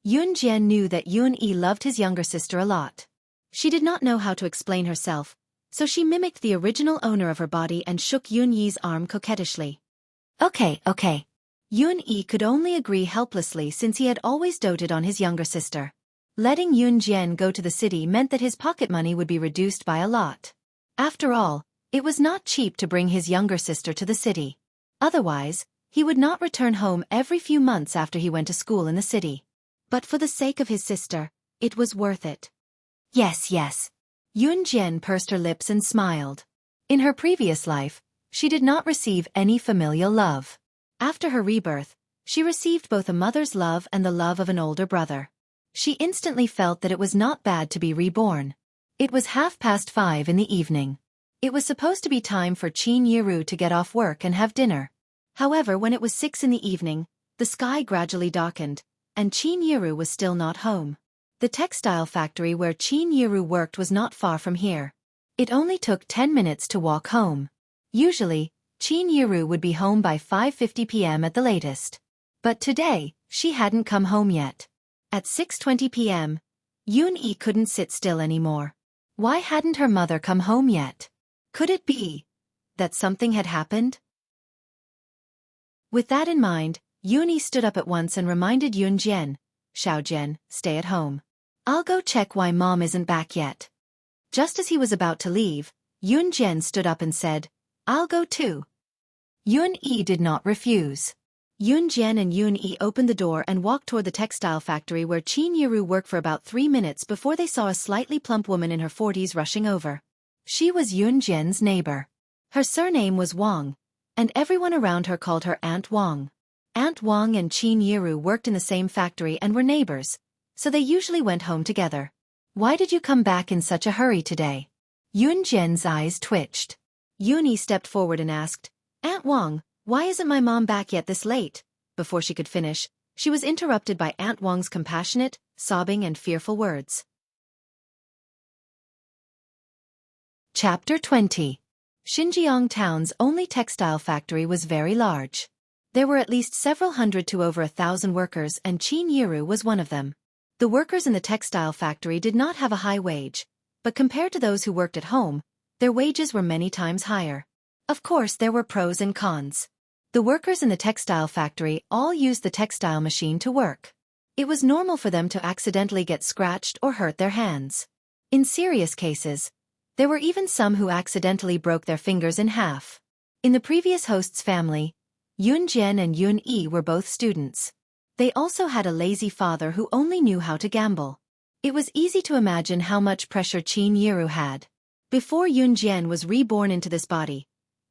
A: Yun Jian knew that Yun Yi loved his younger sister a lot. She did not know how to explain herself, so she mimicked the original owner of her body and shook Yun Yi's arm coquettishly. Okay. Yun Yi could only agree helplessly since he had always doted on his younger sister. Letting Yun Jian go to the city meant that his pocket money would be reduced by a lot. After all, it was not cheap to bring his younger sister to the city. Otherwise, he would not return home every few months after he went to school in the city. But for the sake of his sister, it was worth it. Yes. Yun Jian pursed her lips and smiled. In her previous life, she did not receive any familial love. After her rebirth, she received both a mother's love and the love of an older brother. She instantly felt that it was not bad to be reborn. It was 5:30 in the evening. It was supposed to be time for Qin Yiru to get off work and have dinner. However, when it was 6 in the evening, the sky gradually darkened, and Qin Yiru was still not home. The textile factory where Qin Yiru worked was not far from here. It only took 10 minutes to walk home. Usually, Qin Yiru would be home by 5:50 p.m. at the latest. But today, she hadn't come home yet. At 6:20 p.m., Yun Yi couldn't sit still anymore. Why hadn't her mother come home yet? Could it be that something had happened? With that in mind, Yun Yi stood up at once and reminded Yun Jian, "Xiao Jian, stay at home. I'll go check why Mom isn't back yet." Just as he was about to leave, Yun Jian stood up and said, "I'll go too." Yun Yi did not refuse. Yoon Jian and Yoon Yi opened the door and walked toward the textile factory where Qin Yiru worked for about 3 minutes before they saw a slightly plump woman in her 40s rushing over. She was Yoon Jian's neighbor. Her surname was Wang, and everyone around her called her Aunt Wang. Aunt Wang and Qin Yiru worked in the same factory and were neighbors, so they usually went home together. Why did you come back in such a hurry today? Yoon Jian's eyes twitched. Yoon Yi stepped forward and asked, Aunt Wang, why isn't my mom back yet this late? Before she could finish, she was interrupted by Aunt Wang's compassionate, sobbing and fearful words. Chapter 20. Xinjiang town's only textile factory was very large. There were at least several hundred to over 1,000 workers, and Qin Yiru was one of them. The workers in the textile factory did not have a high wage, but compared to those who worked at home, their wages were many times higher. Of course, there were pros and cons. The workers in the textile factory all used the textile machine to work. It was normal for them to accidentally get scratched or hurt their hands. In serious cases, there were even some who accidentally broke their fingers in half. In the previous host's family, Yoon Jian and Yoon Yi were both students. They also had a lazy father who only knew how to gamble. It was easy to imagine how much pressure Qin Yiru had. Before Yoon Jian was reborn into this body,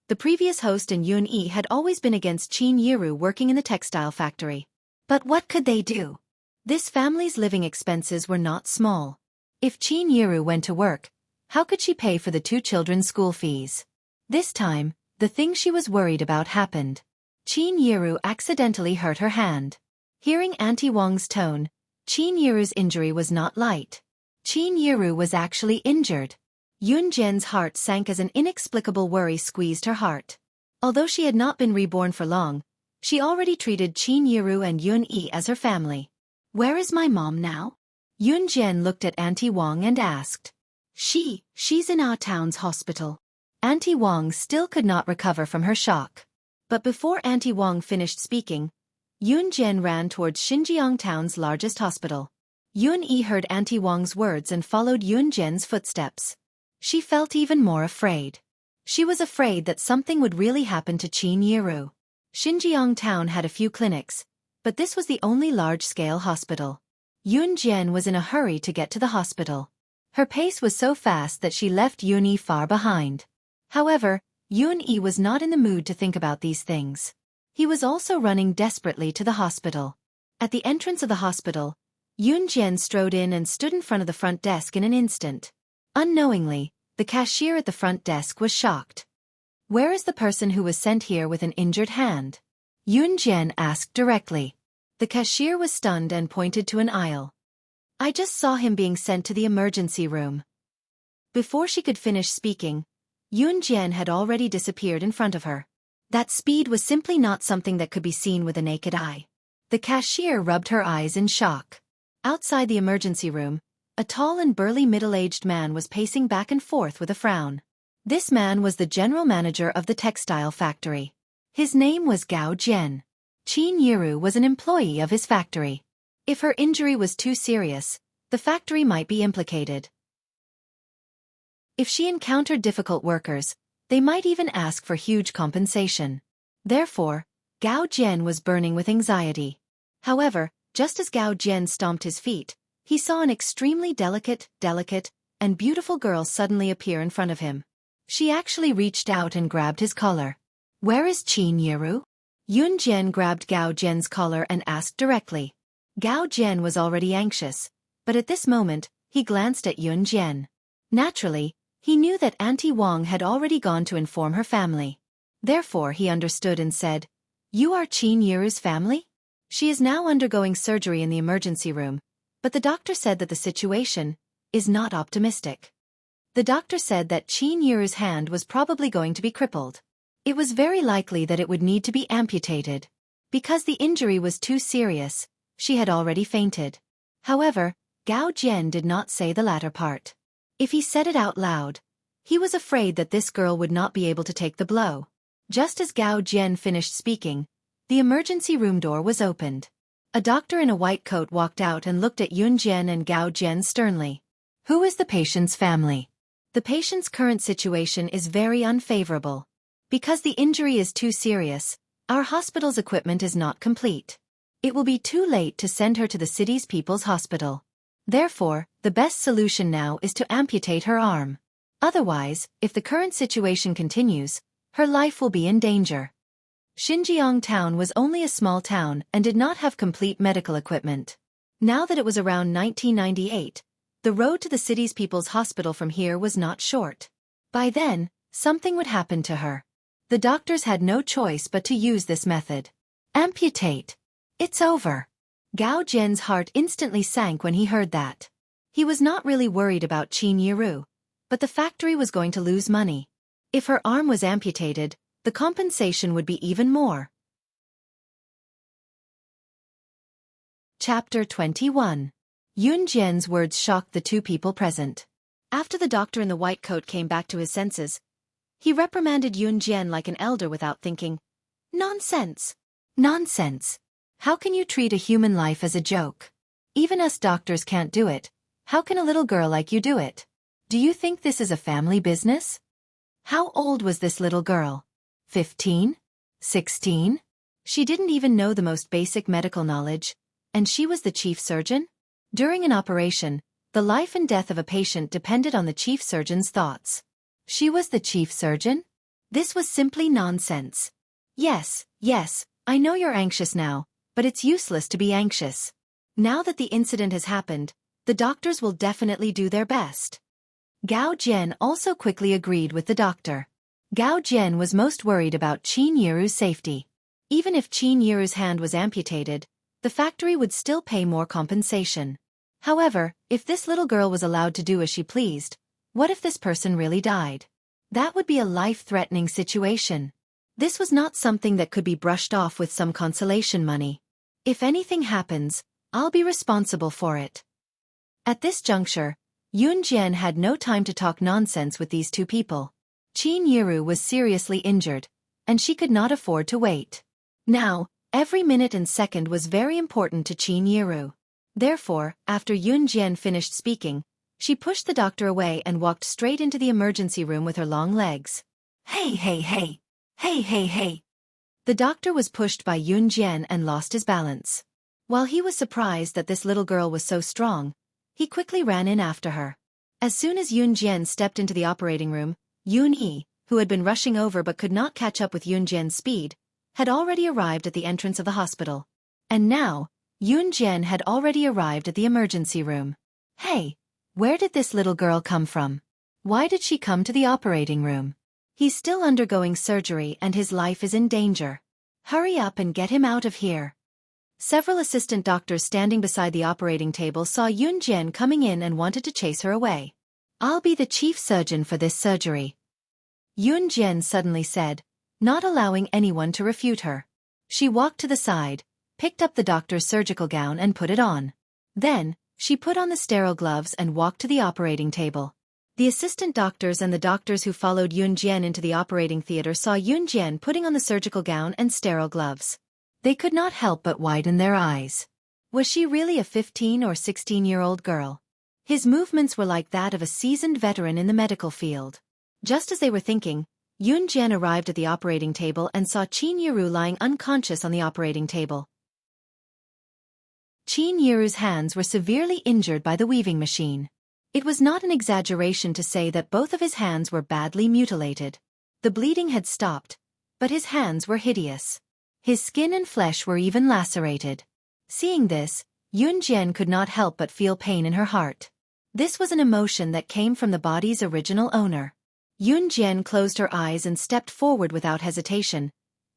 A: the previous host and Yoon Yi had always been against Qin Yiru working in the textile factory. But what could they do? This family's living expenses were not small. If Qin Yiru went to work, how could she pay for the 2 children's school fees? This time, the thing she was worried about happened. Qin Yiru accidentally hurt her hand. Hearing Auntie Wang's tone, Qin Yiru's injury was not light. Qin Yiru was actually injured. Yoon Jian's heart sank as an inexplicable worry squeezed her heart. Although she had not been reborn for long, she already treated Qin Yiru and Yoon Yi as her family. Where is my mom now? Yoon Jian looked at Auntie Wang and asked. She's in our town's hospital. Auntie Wang still could not recover from her shock. But before Auntie Wang finished speaking, Yoon Jian ran towards Xinjiang town's largest hospital. Yoon Yi heard Auntie Wang's words and followed Yoon Jian's footsteps. She felt even more afraid. She was afraid that something would really happen to Qin Yiru. Xinjiang town had a few clinics, but this was the only large-scale hospital. Yoon Jian was in a hurry to get to the hospital. Her pace was so fast that she left Yoon Yi far behind. However, Yoon Yi was not in the mood to think about these things. He was also running desperately to the hospital. At the entrance of the hospital, Yoon Jian strode in and stood in front of the front desk in an instant. Unknowingly, the cashier at the front desk was shocked. Where is the person who was sent here with an injured hand? Yoon Jian asked directly. The cashier was stunned and pointed to an aisle. I just saw him being sent to the emergency room. Before she could finish speaking, Yoon Jian had already disappeared in front of her. That speed was simply not something that could be seen with a naked eye. The cashier rubbed her eyes in shock. Outside the emergency room, a tall and burly middle-aged man was pacing back and forth with a frown. This man was the general manager of the textile factory. His name was Gao Jian. Qin Yiru was an employee of his factory. If her injury was too serious, the factory might be implicated. If she encountered difficult workers, they might even ask for huge compensation. Therefore, Gao Jian was burning with anxiety. However, just as Gao Jian stomped his feet, he saw an extremely delicate, and beautiful girl suddenly appear in front of him. She actually reached out and grabbed his collar. Where is Qin Yiru? Yoon Jian grabbed Gao Jian's collar and asked directly. Gao Jian was already anxious, but at this moment, he glanced at Yoon Jian. Naturally, he knew that Auntie Wang had already gone to inform her family. Therefore he understood and said, You are Qin Yiru's family? She is now undergoing surgery in the emergency room, but the doctor said that the situation is not optimistic. The doctor said that Qin Yiru's hand was probably going to be crippled. It was very likely that it would need to be amputated. Because the injury was too serious, she had already fainted. However, Gao Jian did not say the latter part. If he said it out loud, he was afraid that this girl would not be able to take the blow. Just as Gao Jian finished speaking, the emergency room door was opened. A doctor in a white coat walked out and looked at Yoon Jian and Gao Jian sternly. Who is the patient's family? The patient's current situation is very unfavorable. Because the injury is too serious, Our hospital's equipment is not complete. It will be too late to send her to the city's people's hospital. Therefore, the best solution now is to amputate her arm. Otherwise, if the current situation continues, her life will be in danger. Xinjiang town was only a small town and did not have complete medical equipment. Now that it was around 1998, the road to the city's people's hospital from here was not short. By then, something would happen to her. The doctors had no choice but to use this method. Amputate. It's over. Gao Jian's heart instantly sank when he heard that. He was not really worried about Qin Yiru, but the factory was going to lose money. If her arm was amputated, the compensation would be even more. Chapter 21. Yun Jian's words shocked the two people present. After the doctor in the white coat came back to his senses, he reprimanded Yun Jian like an elder without thinking. Nonsense! Nonsense! How can you treat a human life as a joke? Even us doctors can't do it. How can a little girl like you do it? Do you think this is a family business? How old was this little girl? 15? 16? She didn't even know the most basic medical knowledge, and she was the chief surgeon? During an operation, the life and death of a patient depended on the chief surgeon's thoughts. She was the chief surgeon? This was simply nonsense. Yes, I know you're anxious now, but it's useless to be anxious. Now that the incident has happened, the doctors will definitely do their best. Gao Jian also quickly agreed with the doctor. Gao Jian was most worried about Qin Yiru's safety. Even if Qin Yiru's hand was amputated, the factory would still pay more compensation. However, if this little girl was allowed to do as she pleased, what if this person really died? That would be a life-threatening situation. This was not something that could be brushed off with some consolation money. If anything happens, I'll be responsible for it. At this juncture, Yun Jian had no time to talk nonsense with these two people. Qin Yiru was seriously injured, and she could not afford to wait. Now, every minute and second was very important to Qin Yiru. Therefore, after Yun Jian finished speaking, she pushed the doctor away and walked straight into the emergency room with her long legs. Hey. The doctor was pushed by Yun Jian and lost his balance. While he was surprised that this little girl was so strong, he quickly ran in after her. As soon as Yun Jian stepped into the operating room, Yun Yi, who had been rushing over but could not catch up with Yun Jian's speed, had already arrived at the entrance of the hospital. And now, Yun Jian had already arrived at the emergency room. Hey, where did this little girl come from? Why did she come to the operating room? He's still undergoing surgery and his life is in danger. Hurry up and get him out of here. Several assistant doctors standing beside the operating table saw Yun Jian coming in and wanted to chase her away. I'll be the chief surgeon for this surgery, Yun Jian suddenly said, not allowing anyone to refute her. She walked to the side, picked up the doctor's surgical gown and put it on. Then, she put on the sterile gloves and walked to the operating table. The assistant doctors and the doctors who followed Yun Jian into the operating theater saw Yun Jian putting on the surgical gown and sterile gloves. They could not help but widen their eyes. Was she really a 15 or 16-year-old girl? His movements were like that of a seasoned veteran in the medical field. Just as they were thinking, Yun Jian arrived at the operating table and saw Qin Yiru lying unconscious on the operating table. Qin Yiru's hands were severely injured by the weaving machine. It was not an exaggeration to say that both of his hands were badly mutilated. The bleeding had stopped, but his hands were hideous. His skin and flesh were even lacerated. Seeing this, Yun Jian could not help but feel pain in her heart. This was an emotion that came from the body's original owner. Yun Jian closed her eyes and stepped forward without hesitation,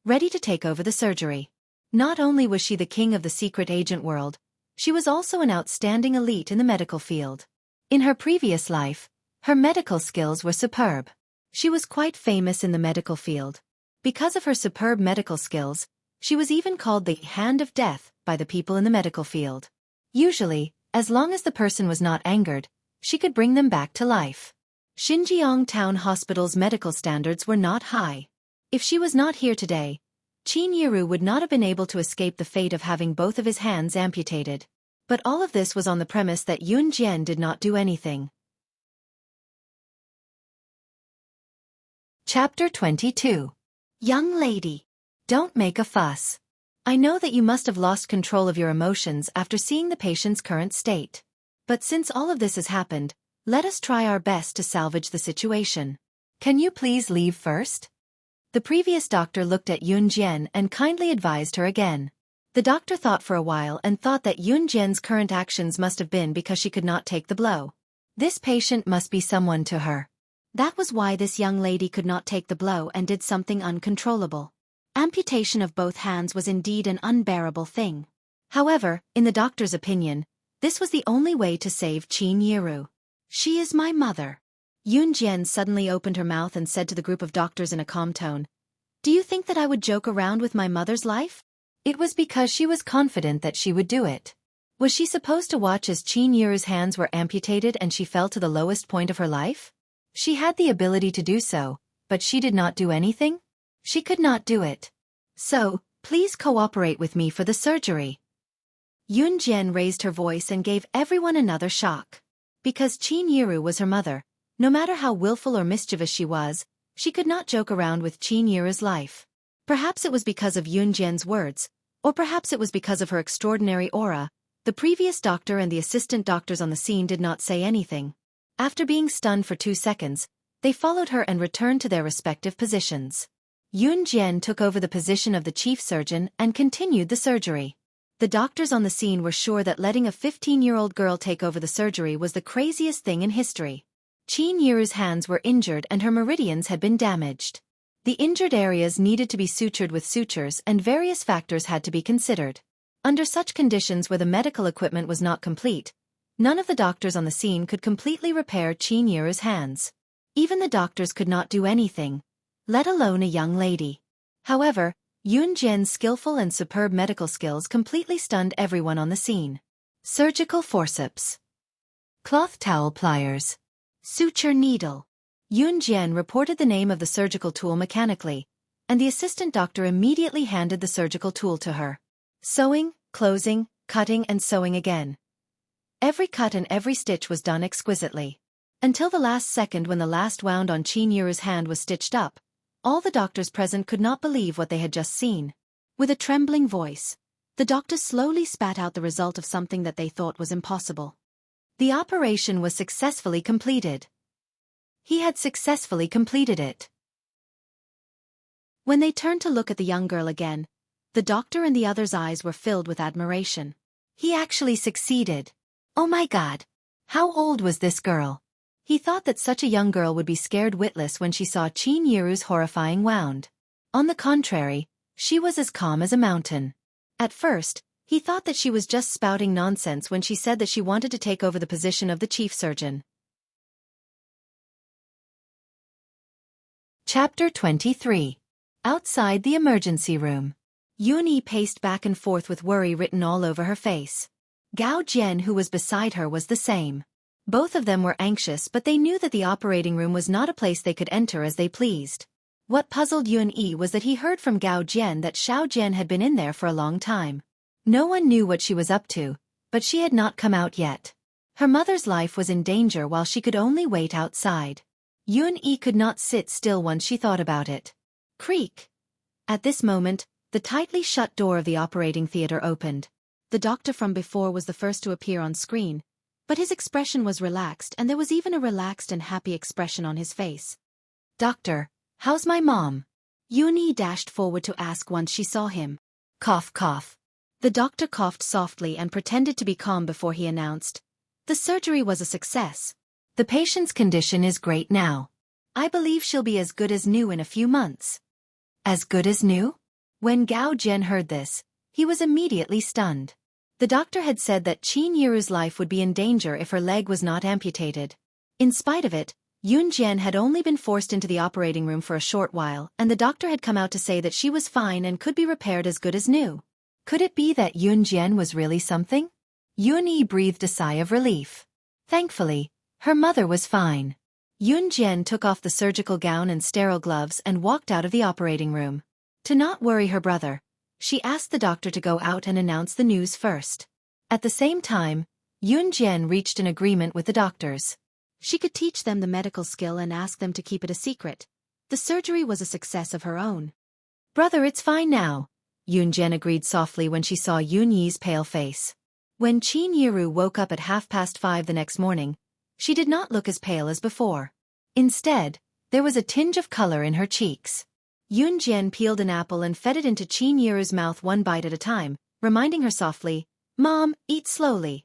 A: ready to take over the surgery. Not only was she the king of the secret agent world, she was also an outstanding elite in the medical field. In her previous life, her medical skills were superb. She was quite famous in the medical field. Because of her superb medical skills, she was even called the Hand of Death by the people in the medical field. Usually, as long as the person was not angered, she could bring them back to life. Xinjiang Town Hospital's medical standards were not high. If she was not here today, Qin Yiru would not have been able to escape the fate of having both of his hands amputated. But all of this was on the premise that Yun Jian did not do anything. Chapter 22. Young lady, Don't make a fuss. I know that you must have lost control of your emotions after seeing the patient's current state. But since all of this has happened, let us try our best to salvage the situation. Can you please leave first? The previous doctor looked at Yun Jian and kindly advised her again. The doctor thought for a while and thought that Yun Jian's current actions must have been because she could not take the blow. This patient must be someone to her. That was why this young lady could not take the blow and did something uncontrollable. Amputation of both hands was indeed an unbearable thing. However, in the doctor's opinion, this was the only way to save Qin Yiru. She is my mother. Yun Jian suddenly opened her mouth and said to the group of doctors in a calm tone, "Do you think that I would joke around with my mother's life?" It was because she was confident that she would do it. Was she supposed to watch as Qin Yiru's hands were amputated and she fell to the lowest point of her life? She had the ability to do so, but she did not do anything? She could not do it. So, please cooperate with me for the surgery. Yun Jian raised her voice and gave everyone another shock. Because Qin Yiru was her mother, no matter how willful or mischievous she could not joke around with Qin Yiru's life. Perhaps it was because of Yun Jian's words, or perhaps it was because of her extraordinary aura. The previous doctor and the assistant doctors on the scene did not say anything. After being stunned for 2 seconds, they followed her and returned to their respective positions. Yun Jian took over the position of the chief surgeon and continued the surgery. The doctors on the scene were sure that letting a 15-year-old girl take over the surgery was the craziest thing in history. Qin Yiru's hands were injured and her meridians had been damaged. The injured areas needed to be sutured with sutures and various factors had to be considered. Under such conditions where the medical equipment was not complete, none of the doctors on the scene could completely repair Qin Yiru's hands. Even the doctors could not do anything, let alone a young lady. However, Yun Jian's skillful and superb medical skills completely stunned everyone on the scene. Surgical forceps. Cloth towel pliers. Suture needle. Yun Jian reported the name of the surgical tool mechanically, and the assistant doctor immediately handed the surgical tool to her. Sewing, closing, cutting and sewing again. Every cut and every stitch was done exquisitely. Until the last second when the last wound on Qin Yiru's hand was stitched up, all the doctors present could not believe what they had just seen. With a trembling voice, the doctors slowly spat out the result of something that they thought was impossible. The operation was successfully completed. He had successfully completed it. When they turned to look at the young girl again, the doctor and the others' eyes were filled with admiration. He actually succeeded. Oh my God! How old was this girl? He thought that such a young girl would be scared witless when she saw Qin Yiru's horrifying wound. On the contrary, she was as calm as a mountain. At first, he thought that she was just spouting nonsense when she said that she wanted to take over the position of the chief surgeon. Chapter 23. Outside the emergency room. Yun Yi paced back and forth with worry written all over her face. Gao Jian, who was beside her, was the same. Both of them were anxious, but they knew that the operating room was not a place they could enter as they pleased. What puzzled Yun Yi was that he heard from Gao Jian that Xiao Jian had been in there for a long time. No one knew what she was up to, but she had not come out yet. Her mother's life was in danger while she could only wait outside. Yun Yi could not sit still once she thought about it. Creak! At this moment, the tightly shut door of the operating theater opened. The doctor from before was the first to appear on screen, but his expression was relaxed and there was even a relaxed and happy expression on his face. "Doctor, how's my mom?" Yun Yi dashed forward to ask once she saw him. Cough cough. The doctor coughed softly and pretended to be calm before he announced, "The surgery was a success. The patient's condition is great now. I believe she'll be as good as new in a few months." As good as new? When Gao Jian heard this, he was immediately stunned. The doctor had said that Qin Yiru's life would be in danger if her leg was not amputated. In spite of it, Yun Jian had only been forced into the operating room for a short while, and the doctor had come out to say that she was fine and could be repaired as good as new. Could it be that Yun Jian was really something? Yun Yi breathed a sigh of relief. Thankfully, her mother was fine. Yun Jian took off the surgical gown and sterile gloves and walked out of the operating room. To not worry her brother, she asked the doctor to go out and announce the news first. At the same time, Yun Jian reached an agreement with the doctors. She could teach them the medical skill and ask them to keep it a secret. The surgery was a success of her own. Brother, it's fine now, Yunjian agreed softly when she saw Yunyi's pale face. When Qin Yiru woke up at 5:30 the next morning, she did not look as pale as before. Instead, there was a tinge of color in her cheeks. Yunjian peeled an apple and fed it into Qin Yiru's mouth one bite at a time, reminding her softly, "Mom, eat slowly."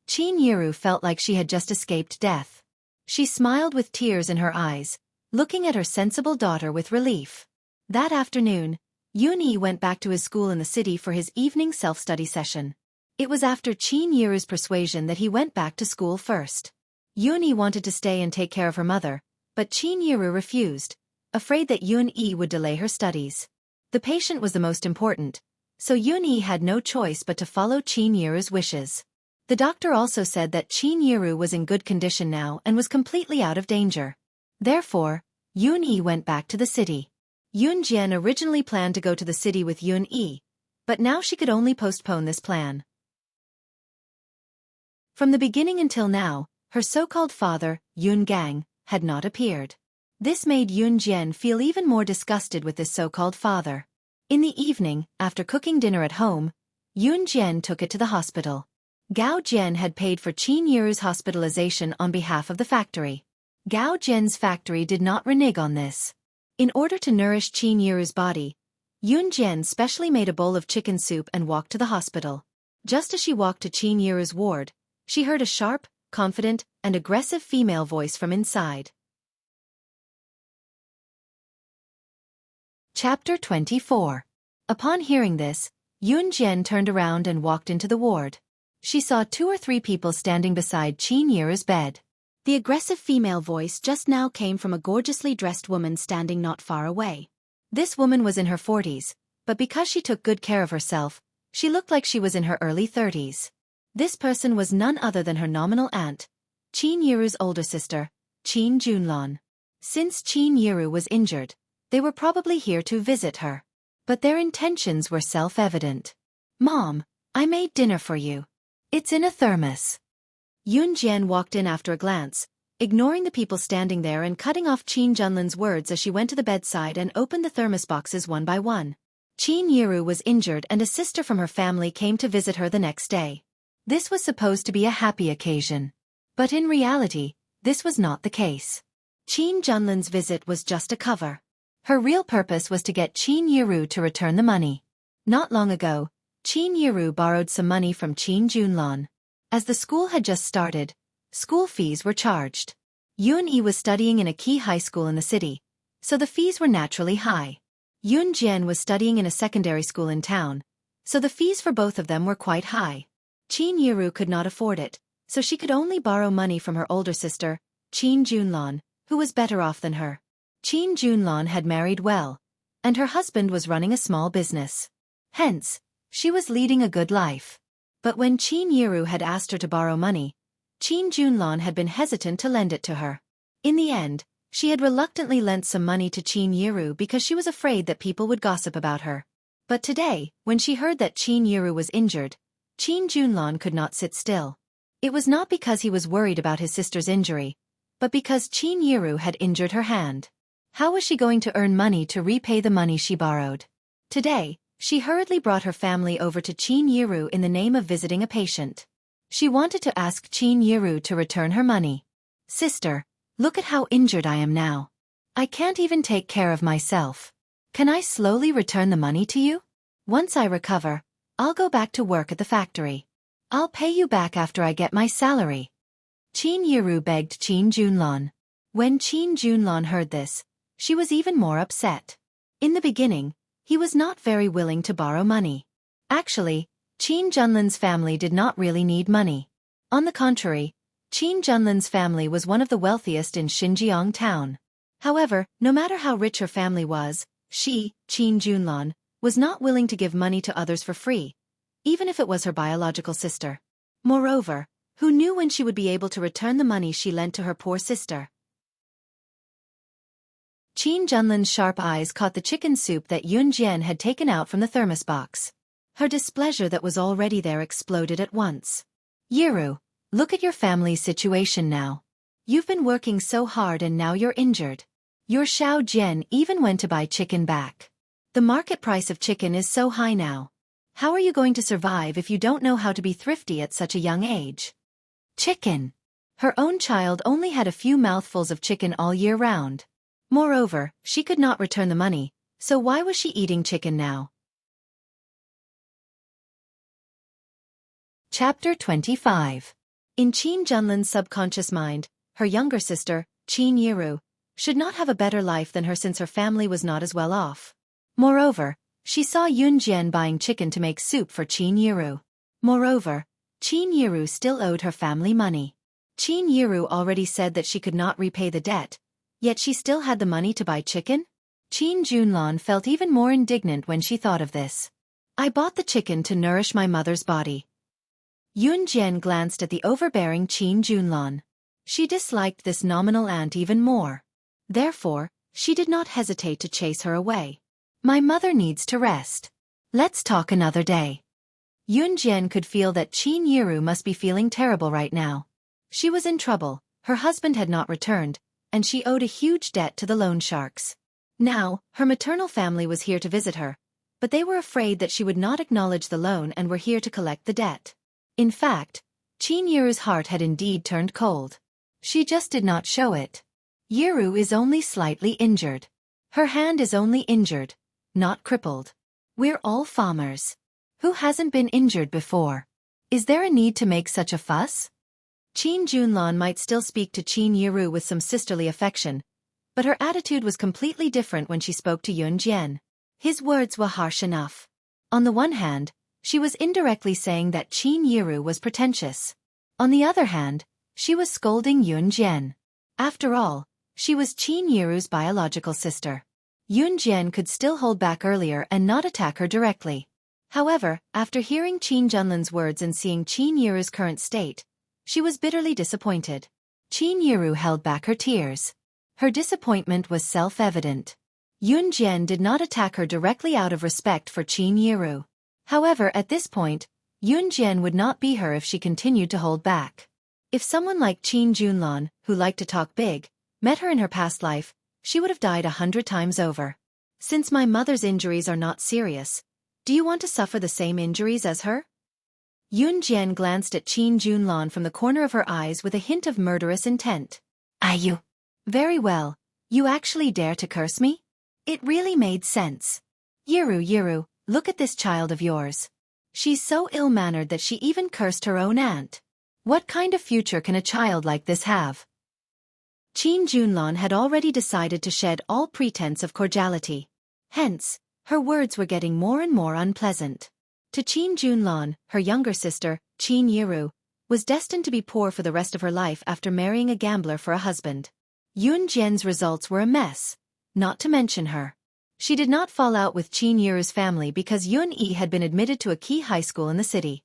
A: Qin Yiru felt like she had just escaped death. She smiled with tears in her eyes, looking at her sensible daughter with relief. That afternoon, Yunyi went back to his school in the city for his evening self-study session. It was after Qin Yiru's persuasion that he went back to school first. Yunyi wanted to stay and take care of her mother, but Qin Yiru refused, afraid that Yunyi would delay her studies. The patient was the most important, so Yunyi had no choice but to follow Qin Yiru's wishes. The doctor also said that Qin Yiru was in good condition now and was completely out of danger. Therefore, Yunyi went back to the city. Yunjian originally planned to go to the city with Yunyi, but now she could only postpone this plan. From the beginning until now, her so-called father, Yun Gang, had not appeared. This made Yunjian feel even more disgusted with this so-called father. In the evening, after cooking dinner at home, Yunjian took it to the hospital. Gao Jian had paid for Qin Yiru's hospitalization on behalf of the factory. Gao Jian's factory did not renege on this. In order to nourish Qin Yiru's body, Yunjian specially made a bowl of chicken soup and walked to the hospital. Just as she walked to Qin Yiru's ward, she heard a sharp, confident, and aggressive female voice from inside. Chapter 24. Upon hearing this, Yunjian turned around and walked into the ward. She saw 2 or 3 people standing beside Qin Yiru's bed. The aggressive female voice just now came from a gorgeously dressed woman standing not far away. This woman was in her 40s, but because she took good care of herself, she looked like she was in her early 30s. This person was none other than her nominal aunt, Qin Yiru's older sister, Qin Junlan. Since Qin Yiru was injured, they were probably here to visit her. But their intentions were self-evident. "Mom, I made dinner for you. It's in a thermos." Yunjian walked in after a glance, ignoring the people standing there and cutting off Qin Junlan's words as she went to the bedside and opened the thermos boxes one by one. Qin Yiru was injured and a sister from her family came to visit her the next day. This was supposed to be a happy occasion. But in reality, this was not the case. Qin Junlan's visit was just a cover. Her real purpose was to get Qin Yiru to return the money. Not long ago, Qin Yiru borrowed some money from Qin Junlan. As the school had just started, school fees were charged. Yunyi was studying in a key high school in the city, so the fees were naturally high. Yunjian was studying in a secondary school in town, so the fees for both of them were quite high. Qin Yiru could not afford it, so she could only borrow money from her older sister, Qin Junlan, who was better off than her. Qin Junlan had married well, and her husband was running a small business. Hence, she was leading a good life. But when Qin Yiru had asked her to borrow money, Qin Junlan had been hesitant to lend it to her. In the end, she had reluctantly lent some money to Qin Yiru because she was afraid that people would gossip about her. But today, when she heard that Qin Yiru was injured, Qin Junlan could not sit still. It was not because he was worried about his sister's injury, but because Qin Yiru had injured her hand. How was she going to earn money to repay the money she borrowed? Today, she hurriedly brought her family over to Qin Yiru in the name of visiting a patient. She wanted to ask Qin Yiru to return her money. "Sister, look at how injured I am now. I can't even take care of myself. Can I slowly return the money to you? Once I recover, I'll go back to work at the factory. I'll pay you back after I get my salary." Qin Yiru begged Qin Junlan. When Qin Junlan heard this, she was even more upset. In the beginning, he was not very willing to borrow money. Actually, Qin Junlan's family did not really need money. On the contrary, Qin Junlan's family was one of the wealthiest in Xinjiang town. However, no matter how rich her family was, she, Qin Junlan, was not willing to give money to others for free, even if it was her biological sister. Moreover, who knew when she would be able to return the money she lent to her poor sister? Qin Junlan's sharp eyes caught the chicken soup that Yunjian had taken out from the thermos box. Her displeasure that was already there exploded at once. "Yiru, look at your family's situation now. You've been working so hard and now you're injured. Your Xiao Jian even went to buy chicken back. The market price of chicken is so high now. How are you going to survive if you don't know how to be thrifty at such a young age? Chicken. Her own child only had a few mouthfuls of chicken all year round. Moreover, she could not return the money, so why was she eating chicken now? Chapter 25. In Qin Junlin's subconscious mind, her younger sister, Qin Yiru, should not have a better life than her since her family was not as well off. Moreover, she saw Yun Jian buying chicken to make soup for Qin Yiru. Moreover, Qin Yiru still owed her family money. Qin Yiru already said that she could not repay the debt, yet she still had the money to buy chicken? Qin Junlan felt even more indignant when she thought of this. I bought the chicken to nourish my mother's body. Yun Jian glanced at the overbearing Qin Junlan. She disliked this nominal aunt even more. Therefore, she did not hesitate to chase her away. My mother needs to rest. Let's talk another day. Yun Jian could feel that Qin Yiru must be feeling terrible right now. She was in trouble, her husband had not returned, and she owed a huge debt to the loan sharks. Now, her maternal family was here to visit her, but they were afraid that she would not acknowledge the loan and were here to collect the debt. In fact, Qin Yiru's heart had indeed turned cold. She just did not show it. Yiru is only slightly injured. Her hand is only injured, not crippled. We're all farmers. Who hasn't been injured before? Is there a need to make such a fuss? Qin Junlan might still speak to Qin Yiru with some sisterly affection, but her attitude was completely different when she spoke to Yun Jian. His words were harsh enough. On the one hand, she was indirectly saying that Qin Yiru was pretentious. On the other hand, she was scolding Yun Jian. After all, she was Qin Yiru's biological sister. Yun Jian could still hold back earlier and not attack her directly. However, after hearing Qin Junlin's words and seeing Qin Yiru's current state, she was bitterly disappointed. Qin Yiru held back her tears. Her disappointment was self-evident. Yun Jian did not attack her directly out of respect for Qin Yiru. However, at this point, Yun Jian would not be her if she continued to hold back. If someone like Qin Junlan, who liked to talk big, met her in her past life, she would have died 100 times over. Since my mother's injuries are not serious, do you want to suffer the same injuries as her? Yun Jian glanced at Qin Junlan from the corner of her eyes with a hint of murderous intent. You? Very well. You actually dare to curse me? It really made sense. Yiru, look at this child of yours. She's so ill-mannered that she even cursed her own aunt. What kind of future can a child like this have? Qin Junlan had already decided to shed all pretense of cordiality. Hence, her words were getting more and more unpleasant. To Qin Junlan, her younger sister, Qin Yiru, was destined to be poor for the rest of her life after marrying a gambler for a husband. Yun Jian's results were a mess, not to mention her. She did not fall out with Qin Yiru's family because Yun Yi had been admitted to a key high school in the city.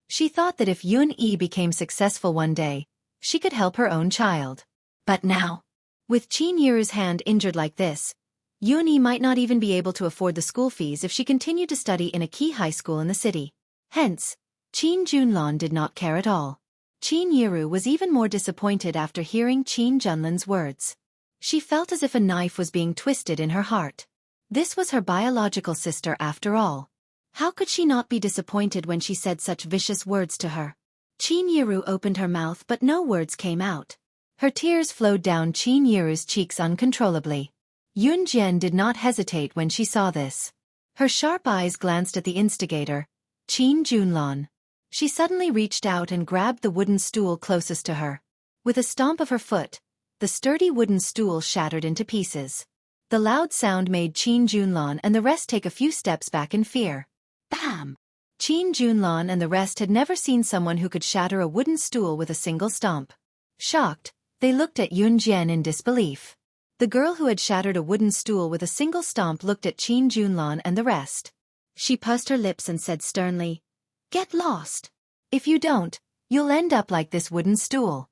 A: She thought that if Yun Yi became successful one day, she could help her own child. But now, with Qin Yiru's hand injured like this, Yun Yi might not even be able to afford the school fees if she continued to study in a key high school in the city. Hence, Qin Junlan did not care at all. Qin Yiru was even more disappointed after hearing Qin Junlin's words. She felt as if a knife was being twisted in her heart. This was her biological sister after all. How could she not be disappointed when she said such vicious words to her? Qin Yiru opened her mouth but no words came out. Her tears flowed down Qin Yiru's cheeks uncontrollably. Yun Jian did not hesitate when she saw this. Her sharp eyes glanced at the instigator, Qin Junlan. She suddenly reached out and grabbed the wooden stool closest to her. With a stomp of her foot, the sturdy wooden stool shattered into pieces. The loud sound made Qin Junlan and the rest take a few steps back in fear. Bam! Qin Junlan and the rest had never seen someone who could shatter a wooden stool with a single stomp. Shocked, they looked at Yun Jian in disbelief. The girl who had shattered a wooden stool with a single stomp looked at Qin Junlan and the rest. She pursed her lips and said sternly, "Get lost. If you don't, you'll end up like this wooden stool."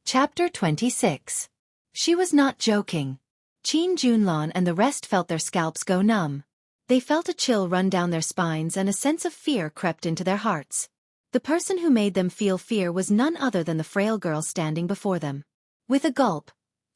A: Chapter 26. She was not joking. Qin Junlan and the rest felt their scalps go numb. They felt a chill run down their spines and a sense of fear crept into their hearts. The person who made them feel fear was none other than the frail girl standing before them. With a gulp,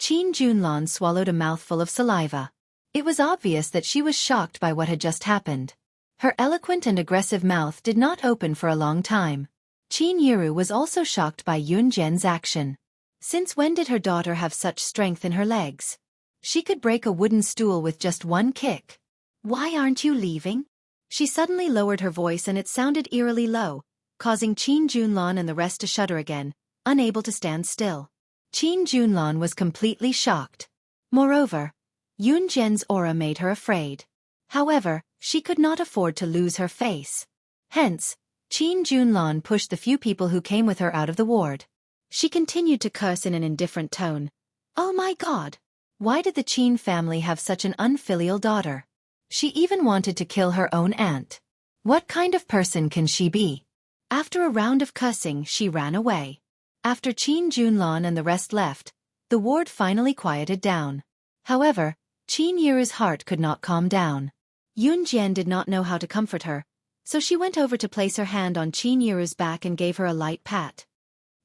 A: Qin Junlan swallowed a mouthful of saliva. It was obvious that she was shocked by what had just happened. Her eloquent and aggressive mouth did not open for a long time. Qin Yiru was also shocked by Yun Jian's action. Since when did her daughter have such strength in her legs? She could break a wooden stool with just one kick. Why aren't you leaving? She suddenly lowered her voice and it sounded eerily low, causing Qin Junlan and the rest to shudder again, unable to stand still. Qin Junlan was completely shocked. Moreover, Yun Jian's aura made her afraid. However, she could not afford to lose her face. Hence, Qin Junlan pushed the few people who came with her out of the ward. She continued to curse in an indifferent tone. Oh my God! Why did the Qin family have such an unfilial daughter? She even wanted to kill her own aunt. What kind of person can she be? After a round of cussing, she ran away. After Qin Junlan and the rest left, the ward finally quieted down. However, Qin Yiru's heart could not calm down. Yun Jian did not know how to comfort her, so she went over to place her hand on Qin Yiru's back and gave her a light pat.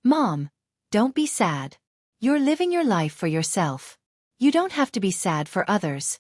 A: Mom, don't be sad. You're living your life for yourself. You don't have to be sad for others.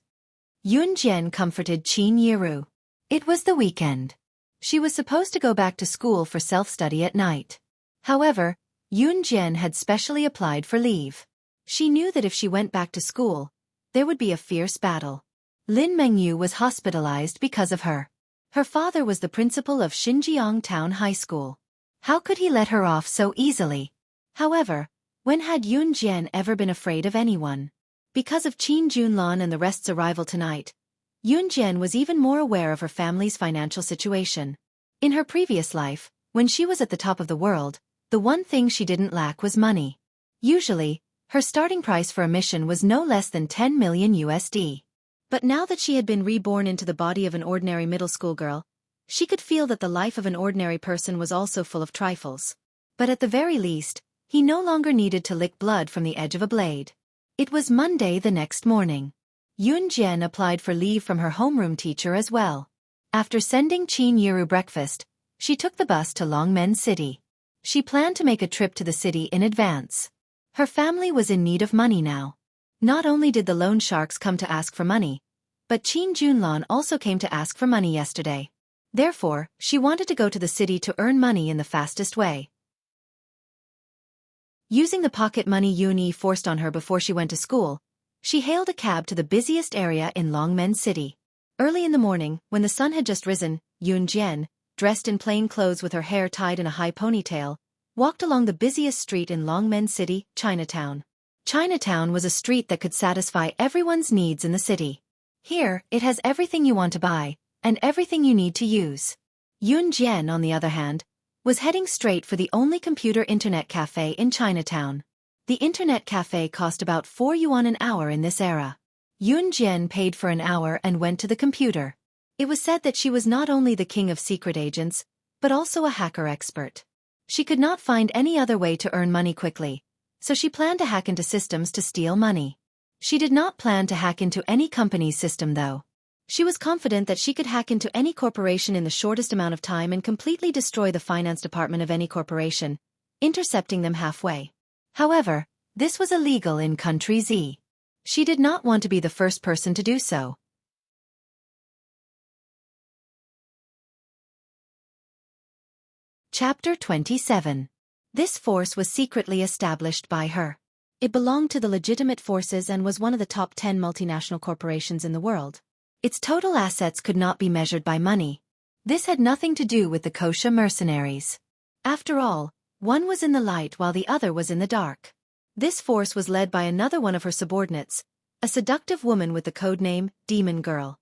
A: Yun Jian comforted Qin Yiru. It was the weekend. She was supposed to go back to school for self-study at night. However, Yun Jian had specially applied for leave. She knew that if she went back to school, there would be a fierce battle. Lin Mengyu was hospitalized because of her. Her father was the principal of Xinjiang Town High School. How could he let her off so easily? However, when had Yun Jian ever been afraid of anyone? Because of Qin Junlan and the rest's arrival tonight, Yun Jian was even more aware of her family's financial situation. In her previous life, when she was at the top of the world, the one thing she didn't lack was money. Usually, her starting price for a mission was no less than 10 million USD. But now that she had been reborn into the body of an ordinary middle school girl, she could feel that the life of an ordinary person was also full of trifles. But at the very least, he no longer needed to lick blood from the edge of a blade. It was Monday the next morning. Yun Jian applied for leave from her homeroom teacher as well. After sending Qin Yiru breakfast, she took the bus to Longmen City. She planned to make a trip to the city in advance. Her family was in need of money now. Not only did the loan sharks come to ask for money, but Qin Junlan also came to ask for money yesterday. Therefore, she wanted to go to the city to earn money in the fastest way. Using the pocket money Yun Yi forced on her before she went to school, she hailed a cab to the busiest area in Longmen City. Early in the morning, when the sun had just risen, Yun Jian, dressed in plain clothes with her hair tied in a high ponytail, walked along the busiest street in Longmen City, Chinatown. Chinatown was a street that could satisfy everyone's needs in the city. Here, it has everything you want to buy, and everything you need to use. Yun Jian, on the other hand, was heading straight for the only computer internet cafe in Chinatown. The internet cafe cost about 4 yuan an hour in this era. Yun Jian paid for an hour and went to the computer. It was said that she was not only the king of secret agents, but also a hacker expert. She could not find any other way to earn money quickly, so she planned to hack into systems to steal money. She did not plan to hack into any company's system though. She was confident that she could hack into any corporation in the shortest amount of time and completely destroy the finance department of any corporation, intercepting them halfway. However, this was illegal in Country Z. She did not want to be the first person to do so. Chapter 27. This force was secretly established by her. It belonged to the legitimate forces and was one of the top 10 multinational corporations in the world. Its total assets could not be measured by money. This had nothing to do with the kosher mercenaries. After all, one was in the light while the other was in the dark. This force was led by another one of her subordinates, a seductive woman with the code name Demon Girl.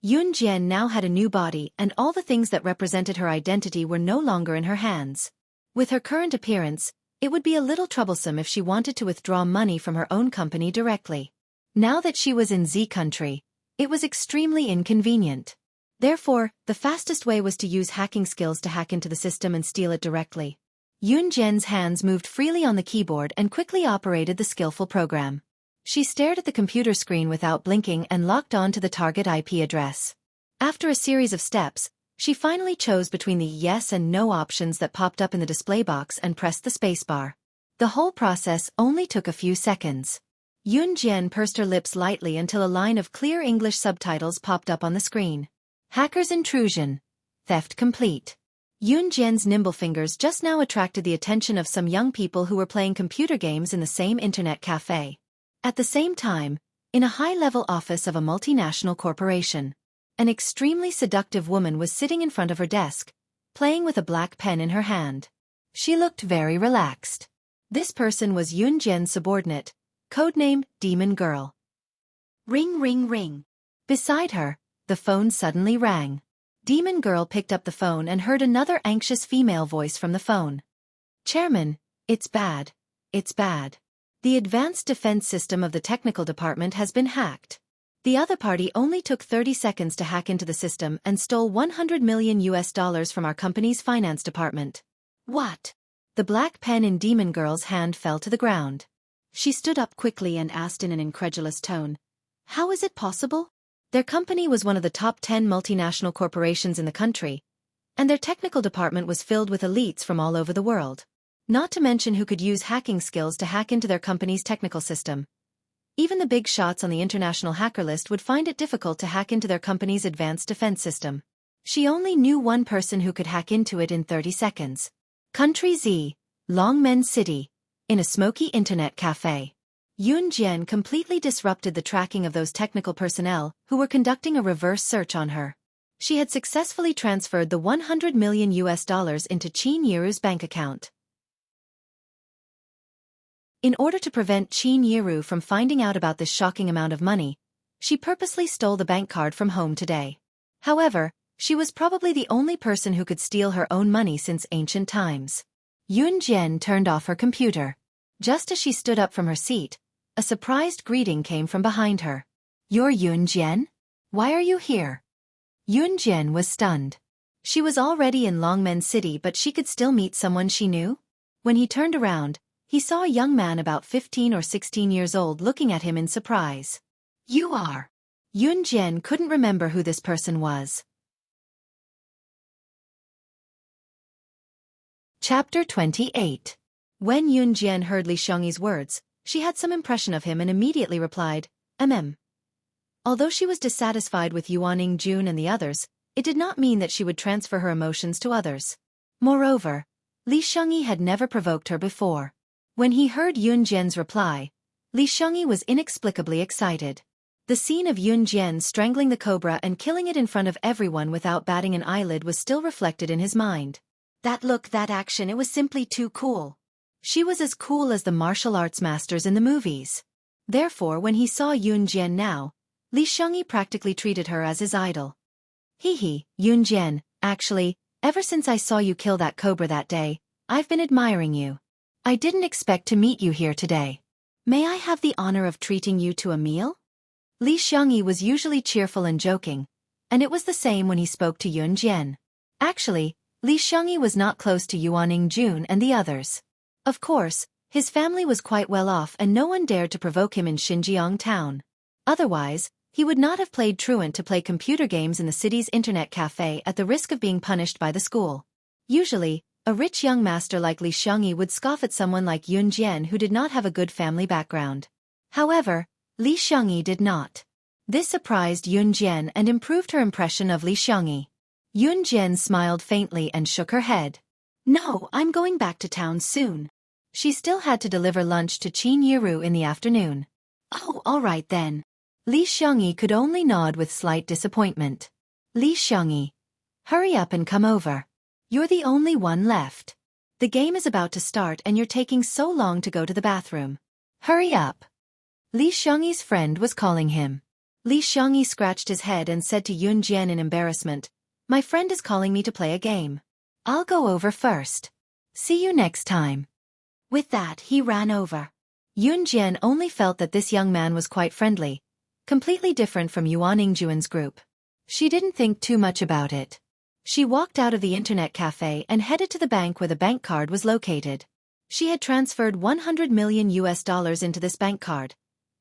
A: Yun Jian now had a new body and all the things that represented her identity were no longer in her hands. With her current appearance, it would be a little troublesome if she wanted to withdraw money from her own company directly. Now that she was in Z country, it was extremely inconvenient. Therefore, the fastest way was to use hacking skills to hack into the system and steal it directly. Yun Jian's hands moved freely on the keyboard and quickly operated the skillful program. She stared at the computer screen without blinking and locked on to the target IP address. After a series of steps, she finally chose between the yes and no options that popped up in the display box and pressed the spacebar. The whole process only took a few seconds. Yun Jian pursed her lips lightly until a line of clear English subtitles popped up on the screen. Hacker's intrusion. Theft complete. Yun Jian's nimble fingers just now attracted the attention of some young people who were playing computer games in the same internet cafe. At the same time, in a high-level office of a multinational corporation, an extremely seductive woman was sitting in front of her desk, playing with a black pen in her hand. She looked very relaxed. This person was Yun Jian's subordinate, codenamed Demon Girl. Ring ring ring. Beside her, the phone suddenly rang. Demon Girl picked up the phone and heard another anxious female voice from the phone. Chairman, it's bad. It's bad. The advanced defense system of the technical department has been hacked. The other party only took 30 seconds to hack into the system and stole $100 million from our company's finance department. What? The black pen in Demon Girl's hand fell to the ground. She stood up quickly and asked in an incredulous tone, "How is it possible?" Their company was one of the top 10 multinational corporations in the country, and their technical department was filled with elites from all over the world. Not to mention who could use hacking skills to hack into their company's technical system. Even the big shots on the international hacker list would find it difficult to hack into their company's advanced defense system. She only knew one person who could hack into it in 30 seconds. Country Z, Longmen City, in a smoky internet cafe. Yun Jian completely disrupted the tracking of those technical personnel who were conducting a reverse search on her. She had successfully transferred the $100 million into Qin Yiru's bank account. In order to prevent Qin Yiru from finding out about this shocking amount of money, she purposely stole the bank card from home today. However, she was probably the only person who could steal her own money since ancient times. Yun Jian turned off her computer. Just as she stood up from her seat, a surprised greeting came from behind her. "You're Yun Jian? Why are you here?" Yun Jian was stunned. She was already in Longmen City, but she could still meet someone she knew? When he turned around, he saw a young man about 15 or 16 years old looking at him in surprise. "You are..." Yun Jian couldn't remember who this person was. Chapter 28. When Yun Jian heard Li Xiongyi's words, she had some impression of him and immediately replied, Although she was dissatisfied with Yuaning Jun and the others, it did not mean that she would transfer her emotions to others. Moreover, Li Xiongyi had never provoked her before. When he heard Yun Jian's reply, Li Xiongyi was inexplicably excited. The scene of Yun Jian strangling the cobra and killing it in front of everyone without batting an eyelid was still reflected in his mind. That look, that action, it was simply too cool. She was as cool as the martial arts masters in the movies. Therefore, when he saw Yun Jian now, Li Xiongyi practically treated her as his idol. Yun Jian, actually, ever since I saw you kill that cobra that day, I've been admiring you. I didn't expect to meet you here today. May I have the honor of treating you to a meal? Li Xiongyi was usually cheerful and joking, and it was the same when he spoke to Yun Jian. Actually, Li Xiongyi was not close to Yuaning Jun and the others. Of course, his family was quite well off and no one dared to provoke him in Xinjiang town. Otherwise, he would not have played truant to play computer games in the city's internet cafe at the risk of being punished by the school. Usually, a rich young master like Li Xiongyi would scoff at someone like Yun Jian who did not have a good family background. However, Li Xiongyi did not. This surprised Yun Jian and improved her impression of Li Xiongyi. Yun Jian smiled faintly and shook her head. No, I'm going back to town soon. She still had to deliver lunch to Qin Yiru in the afternoon. Oh, all right then. Li Xiongyi could only nod with slight disappointment. Li Xiongyi, hurry up and come over. You're the only one left. The game is about to start and you're taking so long to go to the bathroom. Hurry up. Li Xiongyi's friend was calling him. Li Xiongyi scratched his head and said to Yun Jian in embarrassment, My friend is calling me to play a game. I'll go over first. See you next time. With that, he ran over. Yun Jian only felt that this young man was quite friendly, completely different from Yuaning Jun's group. She didn't think too much about it. She walked out of the internet cafe and headed to the bank where the bank card was located. She had transferred $100 million into this bank card,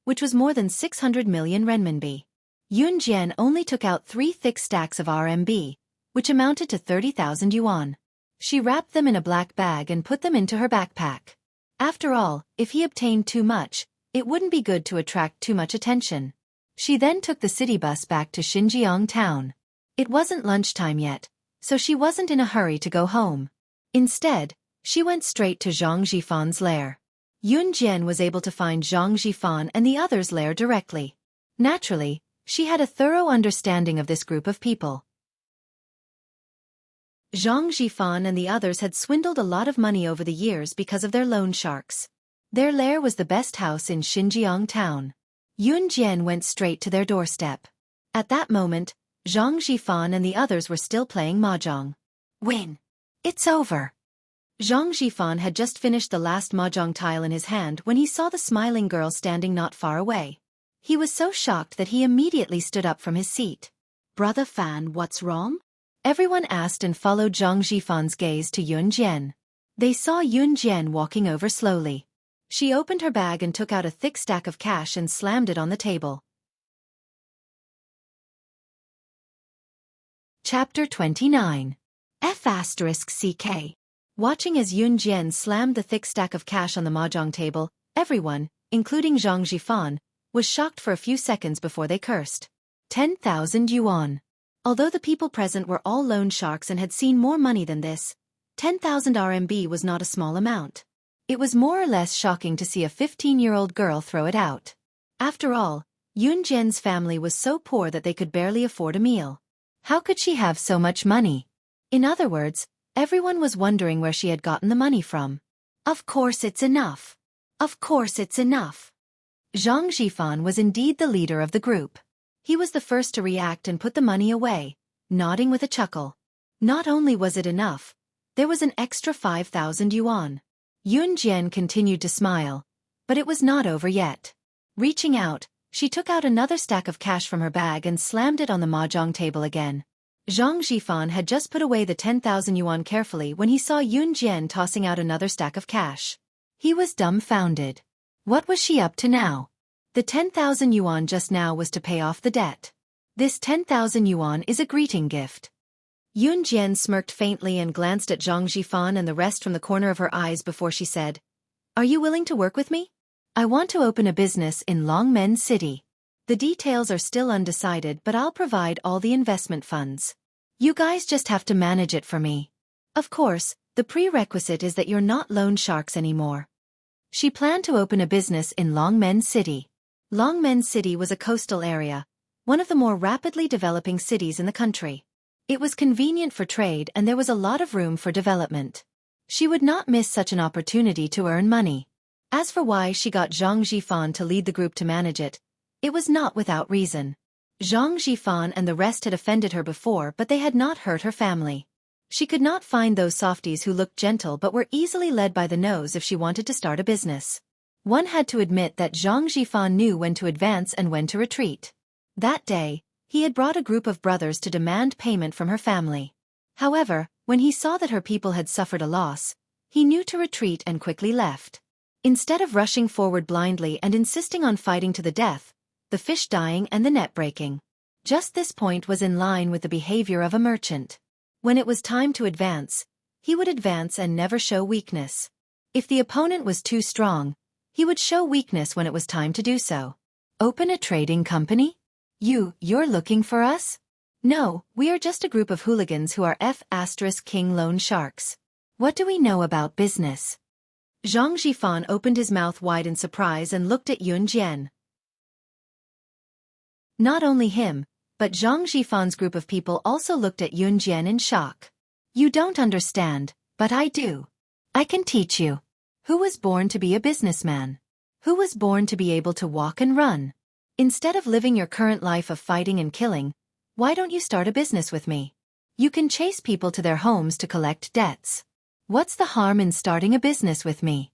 A: which was more than 600 million renminbi. Yun Jian only took out 3 thick stacks of RMB, which amounted to 30,000 yuan. She wrapped them in a black bag and put them into her backpack. After all, if he obtained too much, It wouldn't be good to attract too much attention. She then took the city bus back to Xinjiang town. It wasn't lunchtime yet, so she wasn't in a hurry to go home. Instead, she went straight to Zhang Jifan's lair. Yun Jian was able to find Zhang Jifan and the others' lair directly. Naturally, she had a thorough understanding of this group of people. Zhang Jifan and the others had swindled a lot of money over the years because of their loan sharks. Their lair was the best house in Xinjiang town. Yun Jian went straight to their doorstep. At that moment, Zhang Jifan and the others were still playing mahjong. Win! It's over! Zhang Jifan had just finished the last mahjong tile in his hand when he saw the smiling girl standing not far away. He was so shocked that he immediately stood up from his seat. Brother Fan, what's wrong? Everyone asked and followed Zhang Jifan's gaze to Yun Jian. They saw Yun Jian walking over slowly. She opened her bag and took out a thick stack of cash and slammed it on the table. Chapter 29. F***CK. Watching as Yun Jian slammed the thick stack of cash on the mahjong table, everyone, including Zhang Jifan, was shocked for a few seconds before they cursed. 10,000 yuan. Although the people present were all loan sharks and had seen more money than this, 10,000 RMB was not a small amount. It was more or less shocking to see a 15-year-old girl throw it out. After all, Yun Jian's family was so poor that they could barely afford a meal. How could she have so much money? In other words, everyone was wondering where she had gotten the money from. Of course it's enough. Of course it's enough. Zhang Jifan was indeed the leader of the group. He was the first to react and put the money away, nodding with a chuckle. Not only was it enough, there was an extra 5,000 yuan. Yun Jian continued to smile, but it was not over yet. Reaching out, she took out another stack of cash from her bag and slammed it on the mahjong table again. Zhang Jifan had just put away the 10,000 yuan carefully when he saw Yun Jian tossing out another stack of cash. He was dumbfounded. What was she up to now? The 10,000 yuan just now was to pay off the debt. This 10,000 yuan is a greeting gift. Yun Jian smirked faintly and glanced at Zhang Jifan and the rest from the corner of her eyes before she said, "Are you willing to work with me? I want to open a business in Longmen City. The details are still undecided, but I'll provide all the investment funds. You guys just have to manage it for me. Of course, the prerequisite is that you're not loan sharks anymore." She planned to open a business in Longmen City. Longmen City was a coastal area, one of the more rapidly developing cities in the country. It was convenient for trade and there was a lot of room for development. She would not miss such an opportunity to earn money. As for why she got Zhang Jifan to lead the group to manage it, it was not without reason. Zhang Jifan and the rest had offended her before, but they had not hurt her family. She could not find those softies who looked gentle but were easily led by the nose if she wanted to start a business. One had to admit that Zhang Jifan knew when to advance and when to retreat. That day, he had brought a group of brothers to demand payment from her family. However, when he saw that her people had suffered a loss, he knew to retreat and quickly left. Instead of rushing forward blindly and insisting on fighting to the death, the fish dying and the net breaking. Just this point was in line with the behavior of a merchant. When it was time to advance, he would advance and never show weakness. If the opponent was too strong, he would show weakness when it was time to do so. Open a trading company? You're looking for us? No, we are just a group of hooligans who are F***king loan sharks. What do we know about business? Zhang Jifan opened his mouth wide in surprise and looked at Yun Jian. Not only him, but Zhang Jifan's group of people also looked at Yun Jian in shock. You don't understand, but I do. I can teach you. Who was born to be a businessman? Who was born to be able to walk and run? Instead of living your current life of fighting and killing, why don't you start a business with me? You can chase people to their homes to collect debts. What's the harm in starting a business with me?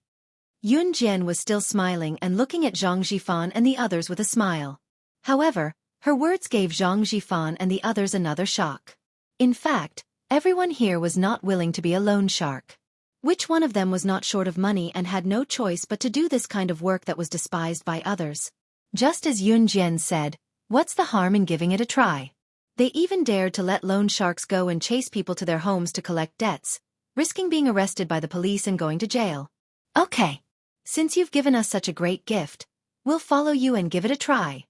A: Yun Jian was still smiling and looking at Zhang Jifan and the others with a smile. However, her words gave Zhang Jifan and the others another shock. In fact, everyone here was not willing to be a loan shark. Which one of them was not short of money and had no choice but to do this kind of work that was despised by others? Just as Yun Jian said, what's the harm in giving it a try? They even dared to let loan sharks go and chase people to their homes to collect debts, risking being arrested by the police and going to jail. Okay. Since you've given us such a great gift, We'll follow you and give it a try.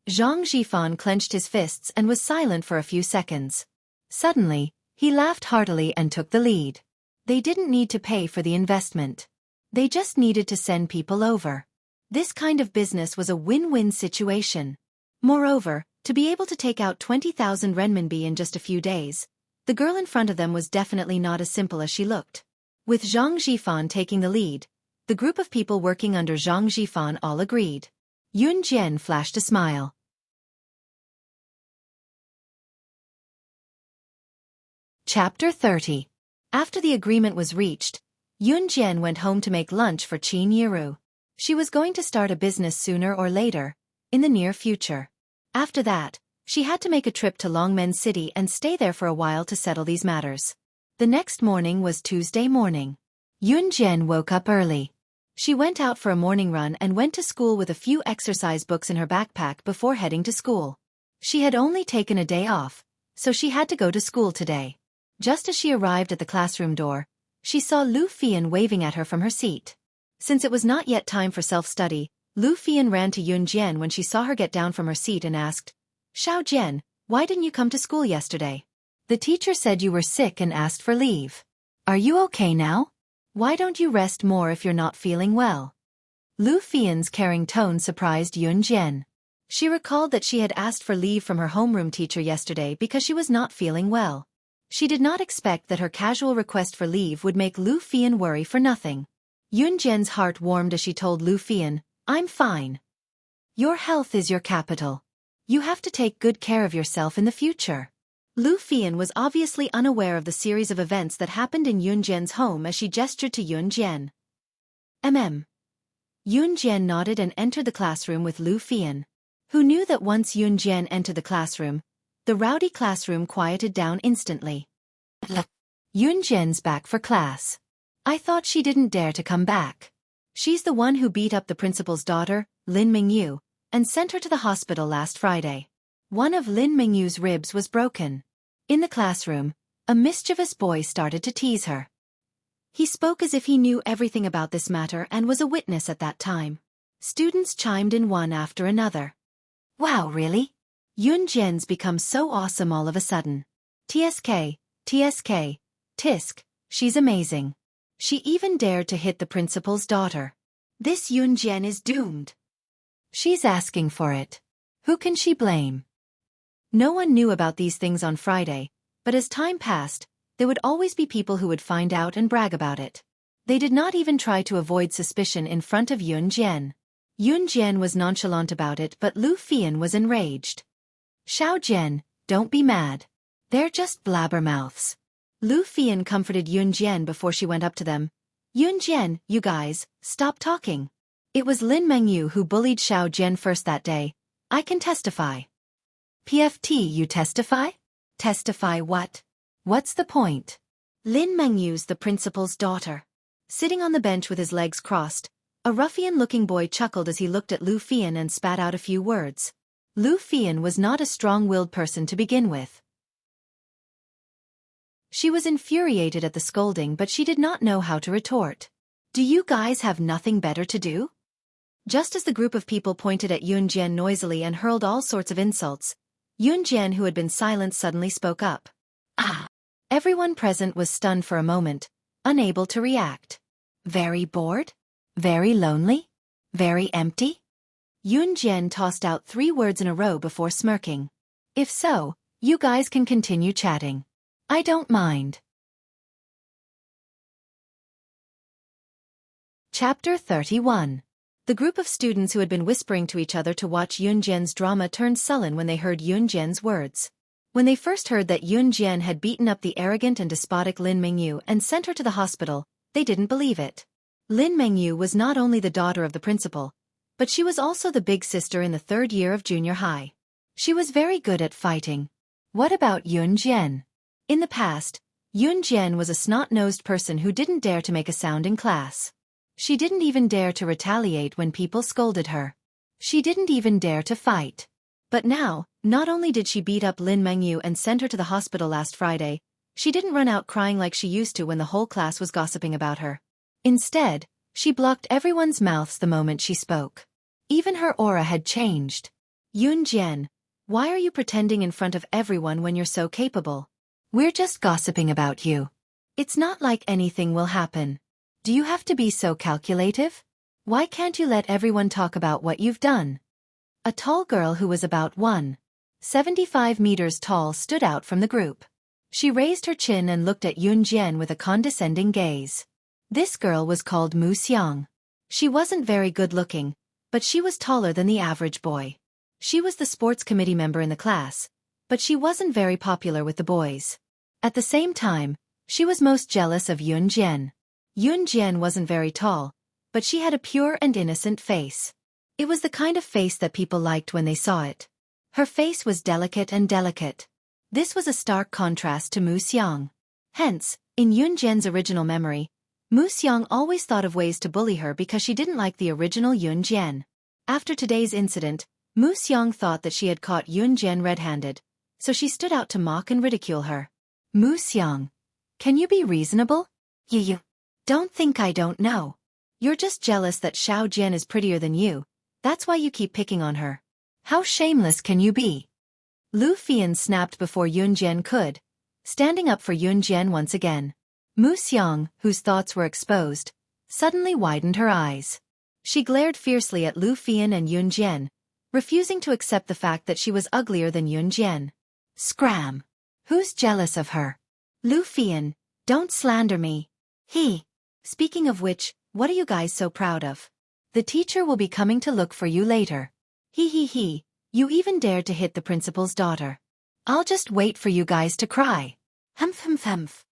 A: Zhang Zhifan clenched his fists and was silent for a few seconds. Suddenly, he laughed heartily and took the lead. They didn't need to pay for the investment. They just needed to send people over. This kind of business was a win-win situation. Moreover, to be able to take out 20,000 renminbi in just a few days, the girl in front of them was definitely not as simple as she looked. With Zhang Zhifan taking the lead, the group of people working under Zhang Zhifan all agreed. Yun Jian flashed a smile. Chapter 30. After the agreement was reached, Yun Jian went home to make lunch for Qin Yiru. She was going to start a business sooner or later, in the near future. After that, she had to make a trip to Longmen City and stay there for a while to settle these matters. The next morning was Tuesday morning. Yun Jian woke up early. She went out for a morning run and went to school with a few exercise books in her backpack before heading to school. She had only taken a day off, so she had to go to school today. Just as she arrived at the classroom door, she saw Lu Fian waving at her from her seat. Since it was not yet time for self-study, Lu Fian ran to Yun Jian when she saw her get down from her seat and asked, "Xiao Jian, why didn't you come to school yesterday? The teacher said you were sick and asked for leave. Are you okay now? Why don't you rest more if you're not feeling well?" Lu Fian's caring tone surprised Yun Jian. She recalled that she had asked for leave from her homeroom teacher yesterday because she was not feeling well. She did not expect that her casual request for leave would make Lu Fian worry for nothing. Yun Jian's heart warmed as she told Lu Fian, "I'm fine. Your health is your capital. You have to take good care of yourself in the future." Lu Fian was obviously unaware of the series of events that happened in Yun Jian's home as she gestured to Yun Jian. Yun Jian nodded and entered the classroom with Lu Fian, who knew that once Yun Jian entered the classroom, the rowdy classroom quieted down instantly. Yun Jian's back for class. I thought she didn't dare to come back. She's the one who beat up the principal's daughter, Lin Mingyu, and sent her to the hospital last Friday. One of Lin Mingyu's ribs was broken. In the classroom, a mischievous boy started to tease her. He spoke as if he knew everything about this matter and was a witness at that time. Students chimed in one after another. Wow, really? Yun Jian's become so awesome all of a sudden. TSK, TSK, tisk, she's amazing. She even dared to hit the principal's daughter. This Yun Jian is doomed. She's asking for it. Who can she blame? No one knew about these things on Friday, but as time passed, there would always be people who would find out and brag about it. They did not even try to avoid suspicion in front of Yun Jian. Yun Jian was nonchalant about it, but Lu Fian was enraged. "Xiao Jian, don't be mad. They're just blabbermouths." Lu Fian comforted Yun Jian before she went up to them. "Yun Jian, you guys, stop talking. It was Lin Mengyu who bullied Xiao Jian first that day. I can testify." "PFT, you testify? Testify what? What's the point?" Lin Mengyu's the principal's daughter. Sitting on the bench with his legs crossed, a ruffian-looking boy chuckled as he looked at Lu Fian and spat out a few words. Lu Fian was not a strong-willed person to begin with. She was infuriated at the scolding, but she did not know how to retort. "Do you guys have nothing better to do?" Just as the group of people pointed at Yun Jian noisily and hurled all sorts of insults, Yun Jian, who had been silent, suddenly spoke up. "Ah!" Everyone present was stunned for a moment, unable to react. "Very bored? Very lonely? Very empty?" Yun Jian tossed out 3 words in a row before smirking. "If so, you guys can continue chatting. I don't mind." Chapter 31. The group of students who had been whispering to each other to watch Yun Jian's drama turned sullen when they heard Yun Jian's words. When they first heard that Yun Jian had beaten up the arrogant and despotic Lin Mengyu and sent her to the hospital, they didn't believe it. Lin Mengyu was not only the daughter of the principal, but she was also the big sister in the 3rd year of junior high. She was very good at fighting. What about Yun Jian? In the past, Yun Jian was a snot-nosed person who didn't dare to make a sound in class. She didn't even dare to retaliate when people scolded her. She didn't even dare to fight. But now, not only did she beat up Lin Mengyu and send her to the hospital last Friday, she didn't run out crying like she used to when the whole class was gossiping about her. Instead, she blocked everyone's mouths the moment she spoke. Even her aura had changed. Yunjian, why are you pretending in front of everyone when you're so capable? We're just gossiping about you. It's not like anything will happen. Do you have to be so calculative? Why can't you let everyone talk about what you've done? A tall girl who was about 1.75 meters tall stood out from the group. She raised her chin and looked at Yunjian with a condescending gaze. This girl was called Mu Xiang. She wasn't very good-looking, but she was taller than the average boy. She was the sports committee member in the class, but she wasn't very popular with the boys. At the same time, she was most jealous of Yunjian. Yunjian wasn't very tall, but she had a pure and innocent face. It was the kind of face that people liked when they saw it. Her face was delicate and delicate. This was a stark contrast to Mu Xiang. Hence, in Yunjian's original memory, Mu Xiang always thought of ways to bully her because she didn't like the original Yunjian. After today's incident, Mu Xiang thought that she had caught Yunjian red-handed, so she stood out to mock and ridicule her. Mu Xiang, can you be reasonable? You don't think I don't know. You're just jealous that Xiao Jian is prettier than you. That's why you keep picking on her. How shameless can you be? Lu Fian snapped before Yunjian could, standing up for Yunjian once again. Mu Xiang, whose thoughts were exposed, suddenly widened her eyes. She glared fiercely at Lu Fian and Yunjian, refusing to accept the fact that she was uglier than Yunjian. Scram! Who's jealous of her? Lu Fian, don't slander me. Speaking of which, what are you guys so proud of? The teacher will be coming to look for you later. You even dared to hit the principal's daughter. I'll just wait for you guys to cry. Humph.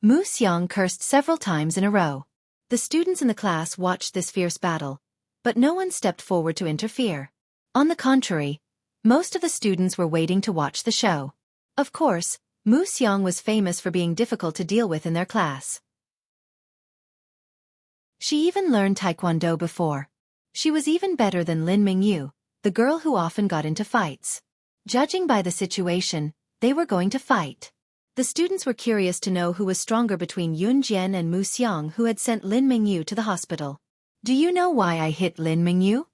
A: Mu Xiang cursed several times in a row. The students in the class watched this fierce battle, but no one stepped forward to interfere. On the contrary, most of the students were waiting to watch the show. Of course, Mu Xiang was famous for being difficult to deal with in their class. She even learned Taekwondo before. She was even better than Lin Mingyu, the girl who often got into fights. Judging by the situation, they were going to fight. The students were curious to know who was stronger between Yunjian and Mu Xiang, who had sent Lin Mingyu to the hospital. Do you know why I hit Lin Mingyu?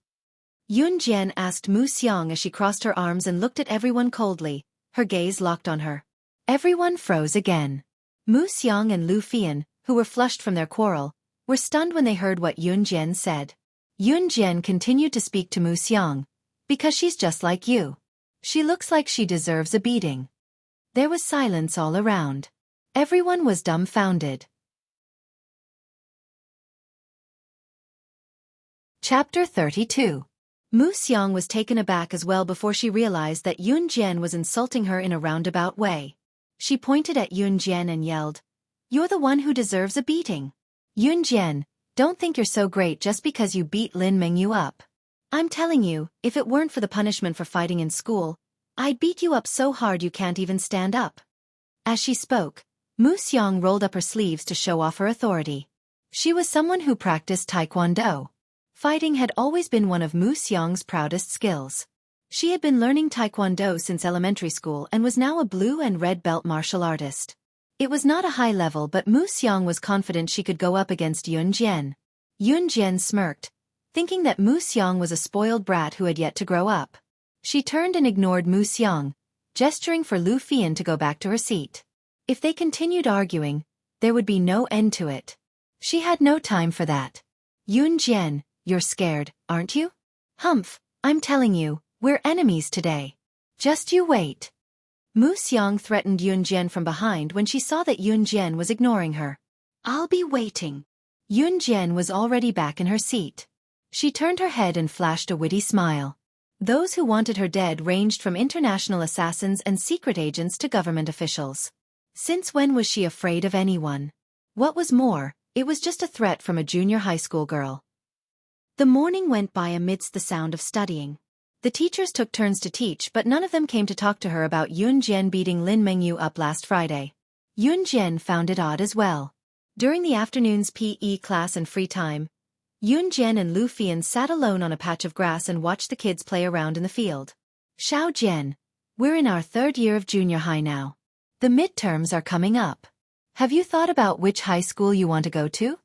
A: Yunjian asked Mu Xiang as she crossed her arms and looked at everyone coldly, her gaze locked on her. Everyone froze again. Mu Xiang and Lu Fian, who were flushed from their quarrel, were stunned when they heard what Yunjian said. Yunjian continued to speak to Mu Xiang, because she's just like you. She looks like she deserves a beating. There was silence all around. Everyone was dumbfounded. Chapter 32. Mu Xiang was taken aback as well before she realized that Yunjian was insulting her in a roundabout way. She pointed at Yunjian and yelled, "You're the one who deserves a beating. Yunjian, don't think you're so great just because you beat Lin Mingyu up. I'm telling you, if it weren't for the punishment for fighting in school, I'd beat you up so hard you can't even stand up." As she spoke, Mu Xiang rolled up her sleeves to show off her authority. She was someone who practiced Taekwondo. Fighting had always been one of Mu Xiang's proudest skills. She had been learning Taekwondo since elementary school and was now a blue and red belt martial artist. It was not a high level, but Mu Xiang was confident she could go up against Yunjian. Yunjian smirked, thinking that Mu Xiang was a spoiled brat who had yet to grow up. She turned and ignored Mu Xiang, gesturing for Lu Fian to go back to her seat. If they continued arguing, there would be no end to it. She had no time for that. Yunjian, you're scared, aren't you? Humph, I'm telling you, we're enemies today. Just you wait. Mu Xiang threatened Yunjian from behind when she saw that Yunjian was ignoring her. I'll be waiting. Yunjian was already back in her seat. She turned her head and flashed a witty smile. Those who wanted her dead ranged from international assassins and secret agents to government officials. Since when was she afraid of anyone? What was more, it was just a threat from a junior high school girl. The morning went by amidst the sound of studying. The teachers took turns to teach, but none of them came to talk to her about Yunjian beating Lin Mingyu up last Friday. Yunjian found it odd as well. During the afternoon's PE class and free time, Yunjian and Lu Fian sat alone on a patch of grass and watched the kids play around in the field. Xiao Jian, we're in our 3rd year of junior high now. The midterms are coming up. Have you thought about which high school you want to go to?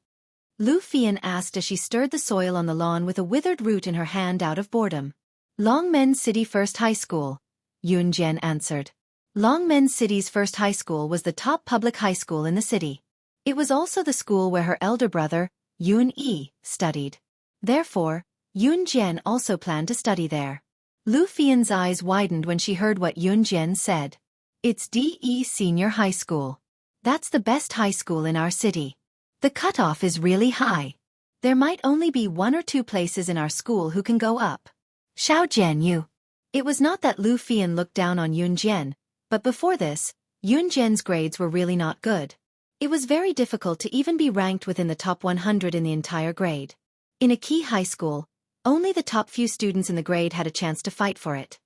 A: Lu Fian asked as she stirred the soil on the lawn with a withered root in her hand out of boredom. Longmen City First High School, Yun Jian answered. Longmen City's first high school was the top public high school in the city. It was also the school where her elder brother, Yun Yi, studied. Therefore, Yun Jian also planned to study there. Lu Fian's eyes widened when she heard what Yun Jian said. It's DE Senior High School. That's the best high school in our city. The cutoff is really high. There might only be 1 or 2 places in our school who can go up. Xiao Jianyu. It was not that Lu Fian looked down on Yun Jian, but before this, Yun Jian's grades were really not good. It was very difficult to even be ranked within the top 100 in the entire grade. In a key high school, only the top few students in the grade had a chance to fight for it.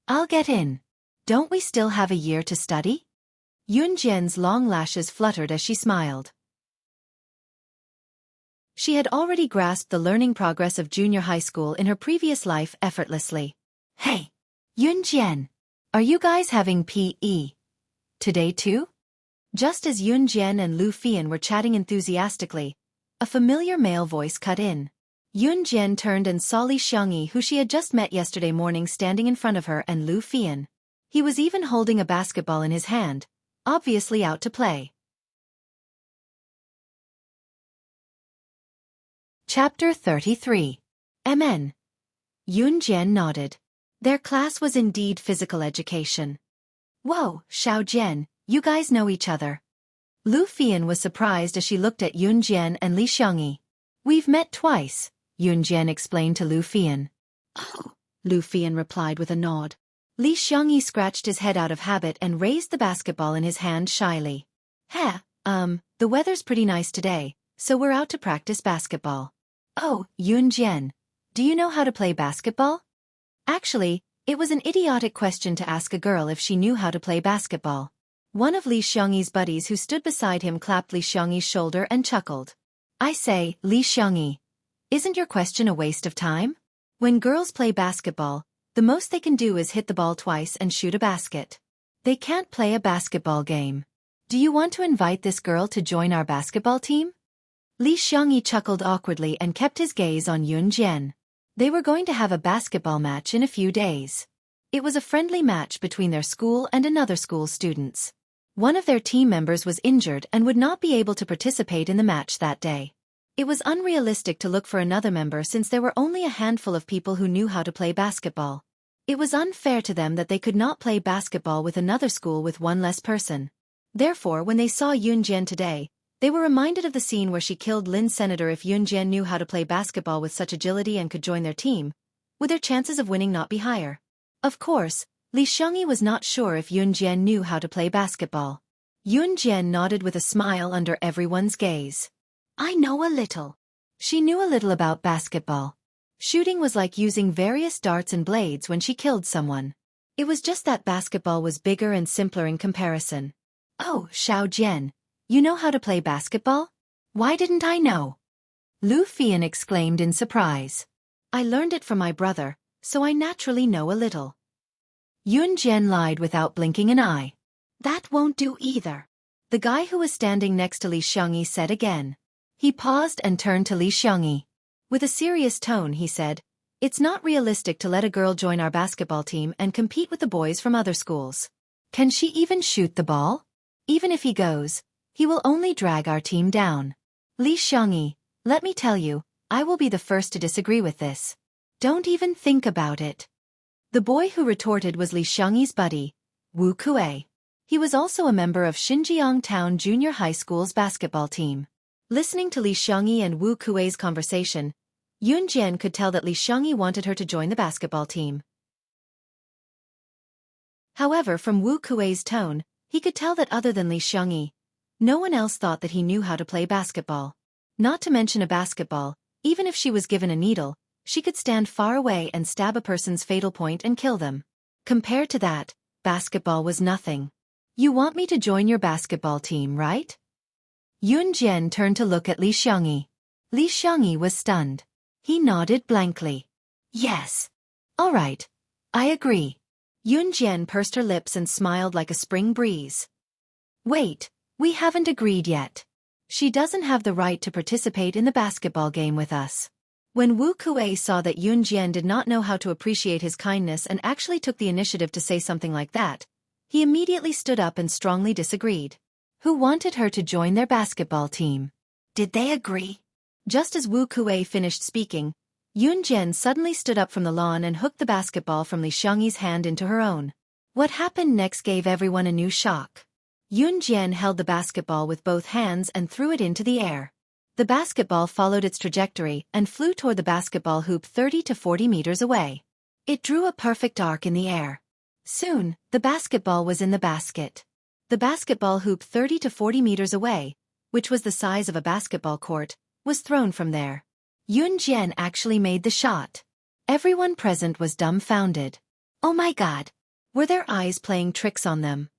A: I'll get in. Don't we still have a year to study? Yun Jian's long lashes fluttered as she smiled. She had already grasped the learning progress of junior high school in her previous life effortlessly. Hey, Yun Jian, are you guys having PE today too? Just as Yun Jian and Lu Fian were chatting enthusiastically, a familiar male voice cut in. Yun Jian turned and saw Li Xiangyi, who she had just met yesterday morning, standing in front of her and Lu Fian. He was even holding a basketball in his hand, obviously out to play. Chapter 33. MN. Yun Jian nodded. Their class was indeed physical education. Whoa, Xiao Jian, you guys know each other. Lu Fian was surprised as she looked at Yun Jian and Li Xiangyi. We've met twice, Yun Jian explained to Lu Fian. Oh, Lu Fian replied with a nod. Li Xiangyi scratched his head out of habit and raised the basketball in his hand shyly. The weather's pretty nice today, so we're out to practice basketball. Oh, Yun Jian, do you know how to play basketball? Actually, it was an idiotic question to ask a girl if she knew how to play basketball. One of Li Xiangyi's buddies who stood beside him clapped Li Xiangyi's shoulder and chuckled. I say, Li Xiangyi, isn't your question a waste of time? When girls play basketball, the most they can do is hit the ball twice and shoot a basket. They can't play a basketball game. Do you want to invite this girl to join our basketball team? Li Xiangyi chuckled awkwardly and kept his gaze on Yun Jian. They were going to have a basketball match in a few days. It was a friendly match between their school and another school's students. One of their team members was injured and would not be able to participate in the match that day. It was unrealistic to look for another member since there were only a handful of people who knew how to play basketball. It was unfair to them that they could not play basketball with another school with one less person. Therefore, when they saw Yun Jian today, they were reminded of the scene where she killed Lin's senator. If Yun Jian knew how to play basketball with such agility and could join their team, would their chances of winning not be higher? Of course, Li Xiangyi was not sure if Yun Jian knew how to play basketball. Yun Jian nodded with a smile under everyone's gaze. I know a little. She knew a little about basketball. Shooting was like using various darts and blades when she killed someone. It was just that basketball was bigger and simpler in comparison. Oh, Xiao Jian, you know how to play basketball? Why didn't I know? Lu Fian exclaimed in surprise. I learned it from my brother, so I naturally know a little. Yun Jian lied without blinking an eye. That won't do either. The guy who was standing next to Li Xiangyi said again. He paused and turned to Li Xiangyi. With a serious tone he said, it's not realistic to let a girl join our basketball team and compete with the boys from other schools. Can she even shoot the ball? Even if he goes, he will only drag our team down. Li Xiangyi, let me tell you, I will be the first to disagree with this. Don't even think about it. The boy who retorted was Li Xiangyi's buddy, Wu Kuei. He was also a member of Xinjiang Town Junior High School's basketball team. Listening to Li Xiangyi and Wu Kuei's conversation, Yun Jian could tell that Li Xiangyi wanted her to join the basketball team. However, from Wu Kuei's tone, he could tell that other than Li Xiangyi, no one else thought that he knew how to play basketball. Not to mention a basketball, even if she was given a needle, she could stand far away and stab a person's fatal point and kill them. Compared to that, basketball was nothing. You want me to join your basketball team, right? Yun Jian turned to look at Li Xiangyi. Li Xiangyi was stunned. He nodded blankly. Yes. All right. I agree. Yun Jian pursed her lips and smiled like a spring breeze. Wait, we haven't agreed yet. She doesn't have the right to participate in the basketball game with us. When Wu Kuei saw that Yun Jian did not know how to appreciate his kindness and actually took the initiative to say something like that, he immediately stood up and strongly disagreed. Who wanted her to join their basketball team? Did they agree? Just as Wu Kuei finished speaking, Yun Jian suddenly stood up from the lawn and hooked the basketball from Li Xiangyi's hand into her own. What happened next gave everyone a new shock. Yun Jian held the basketball with both hands and threw it into the air. The basketball followed its trajectory and flew toward the basketball hoop 30 to 40 meters away. It drew a perfect arc in the air. Soon, the basketball was in the basket. The basketball hoop 30 to 40 meters away, which was the size of a basketball court, was thrown from there. Yun Jian actually made the shot. Everyone present was dumbfounded. Oh my God! Were their eyes playing tricks on them?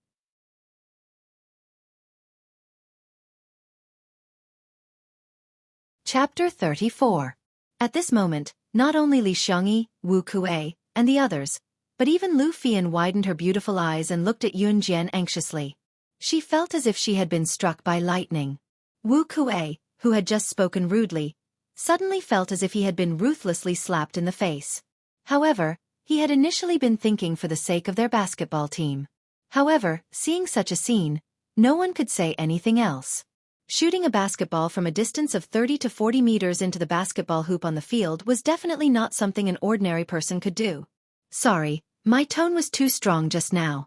A: Chapter 34. At this moment, not only Li Xiangyi, Wu Kuei, and the others, but even Lu Fian widened her beautiful eyes and looked at Yun Jian anxiously. She felt as if she had been struck by lightning. Wu Kuei, who had just spoken rudely, suddenly felt as if he had been ruthlessly slapped in the face. However, he had initially been thinking for the sake of their basketball team. However, seeing such a scene, no one could say anything else. Shooting a basketball from a distance of 30 to 40 meters into the basketball hoop on the field was definitely not something an ordinary person could do. Sorry, my tone was too strong just now.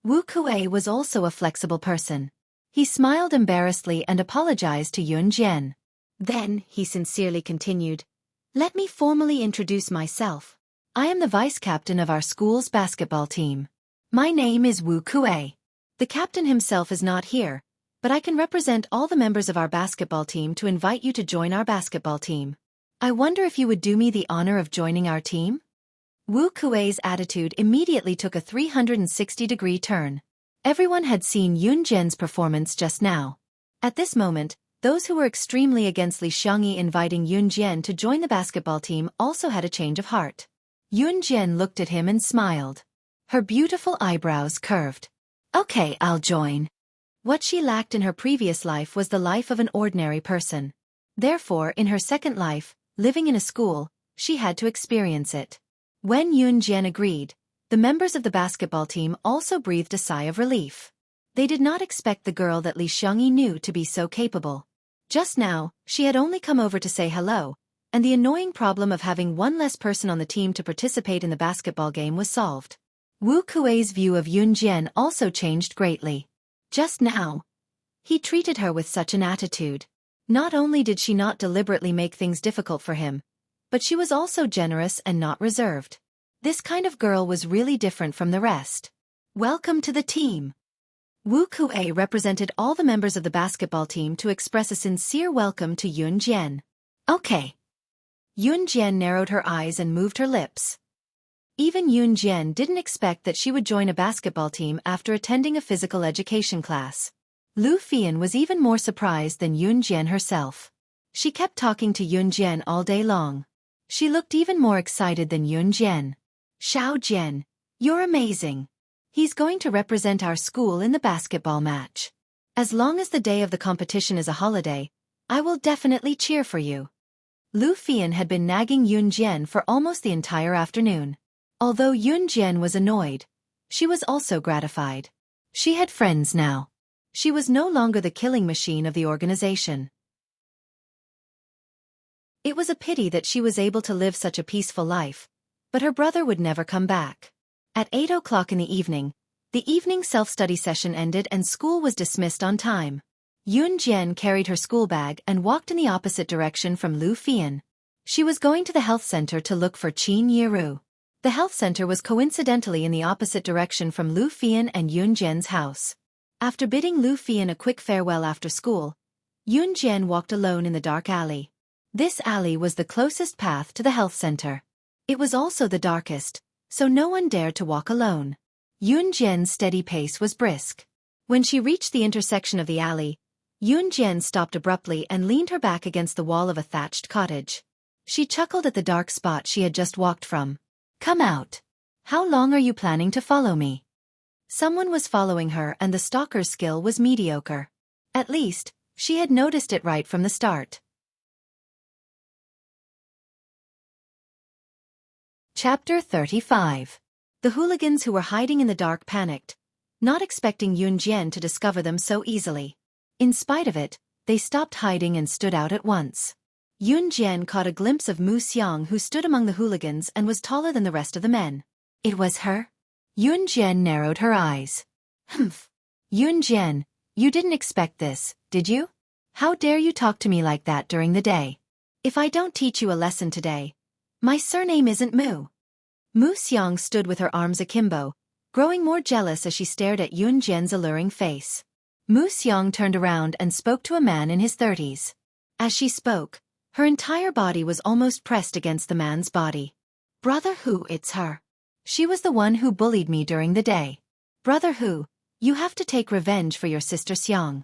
A: Wu Kuei was also a flexible person. He smiled embarrassedly and apologized to Yun Jian. Then, he sincerely continued, "Let me formally introduce myself. I am the vice captain of our school's basketball team. My name is Wu Kuei. The captain himself is not here, but I can represent all the members of our basketball team to invite you to join our basketball team. I wonder if you would do me the honor of joining our team?" Wu Kuei's attitude immediately took a 360-degree turn. Everyone had seen Yun Jian's performance just now. At this moment, those who were extremely against Li Xiangyi inviting Yun Jian to join the basketball team also had a change of heart. Yun Jian looked at him and smiled. Her beautiful eyebrows curved. Okay, I'll join. What she lacked in her previous life was the life of an ordinary person. Therefore, in her second life, living in a school, she had to experience it. When Yun Jian agreed, the members of the basketball team also breathed a sigh of relief. They did not expect the girl that Li Xiangyi knew to be so capable. Just now, she had only come over to say hello, and the annoying problem of having one less person on the team to participate in the basketball game was solved. Wu Kuei's view of Yun Jian also changed greatly. Just now, he treated her with such an attitude. Not only did she not deliberately make things difficult for him, but she was also generous and not reserved. This kind of girl was really different from the rest. Welcome to the team. Wu Kuei represented all the members of the basketball team to express a sincere welcome to Yun Jian. Okay. Yun Jian narrowed her eyes and moved her lips. Even Yun Jian didn't expect that she would join a basketball team after attending a physical education class. Lu Fian was even more surprised than Yun Jian herself. She kept talking to Yun Jian all day long. She looked even more excited than Yun Jian. Xiao Jian, you're amazing. He's going to represent our school in the basketball match. As long as the day of the competition is a holiday, I will definitely cheer for you. Lu Fian had been nagging Yun Jian for almost the entire afternoon. Although Yun Jian was annoyed, she was also gratified. She had friends now. She was no longer the killing machine of the organization. It was a pity that she was able to live such a peaceful life, but her brother would never come back. At 8 o'clock in the evening self-study session ended and school was dismissed on time. Yun Jian carried her school bag and walked in the opposite direction from Lu Fian. She was going to the health center to look for Qin Yiru. The health center was coincidentally in the opposite direction from Lu Fian and Yun Jian's house. After bidding Lu Fian a quick farewell after school, Yun Jian walked alone in the dark alley. This alley was the closest path to the health center. It was also the darkest, so no one dared to walk alone. Yun Jian's steady pace was brisk. When she reached the intersection of the alley, Yun Jian stopped abruptly and leaned her back against the wall of a thatched cottage. She chuckled at the dark spot she had just walked from. Come out. How long are you planning to follow me? Someone was following her and the stalker's skill was mediocre. At least, She had noticed it right from the start. Chapter 35. The hooligans who were hiding in the dark panicked, not expecting Yun Jian to discover them so easily. In spite of it, they stopped hiding and stood out at once. Yun Jian caught a glimpse of Mu Xiang, who stood among the hooligans and was taller than the rest of the men. It was her? Yun Jian narrowed her eyes. Humph. Yun Jian, you didn't expect this, did you? How dare you talk to me like that during the day? If I don't teach you a lesson today, my surname isn't Mu. Mu Xiang stood with her arms akimbo, growing more jealous as she stared at Yun Jian's alluring face. Mu Xiang turned around and spoke to a man in his 30s. As she spoke, her entire body was almost pressed against the man's body. Brother Hu, it's her. She was the one who bullied me during the day. Brother Hu, you have to take revenge for your sister Xiang.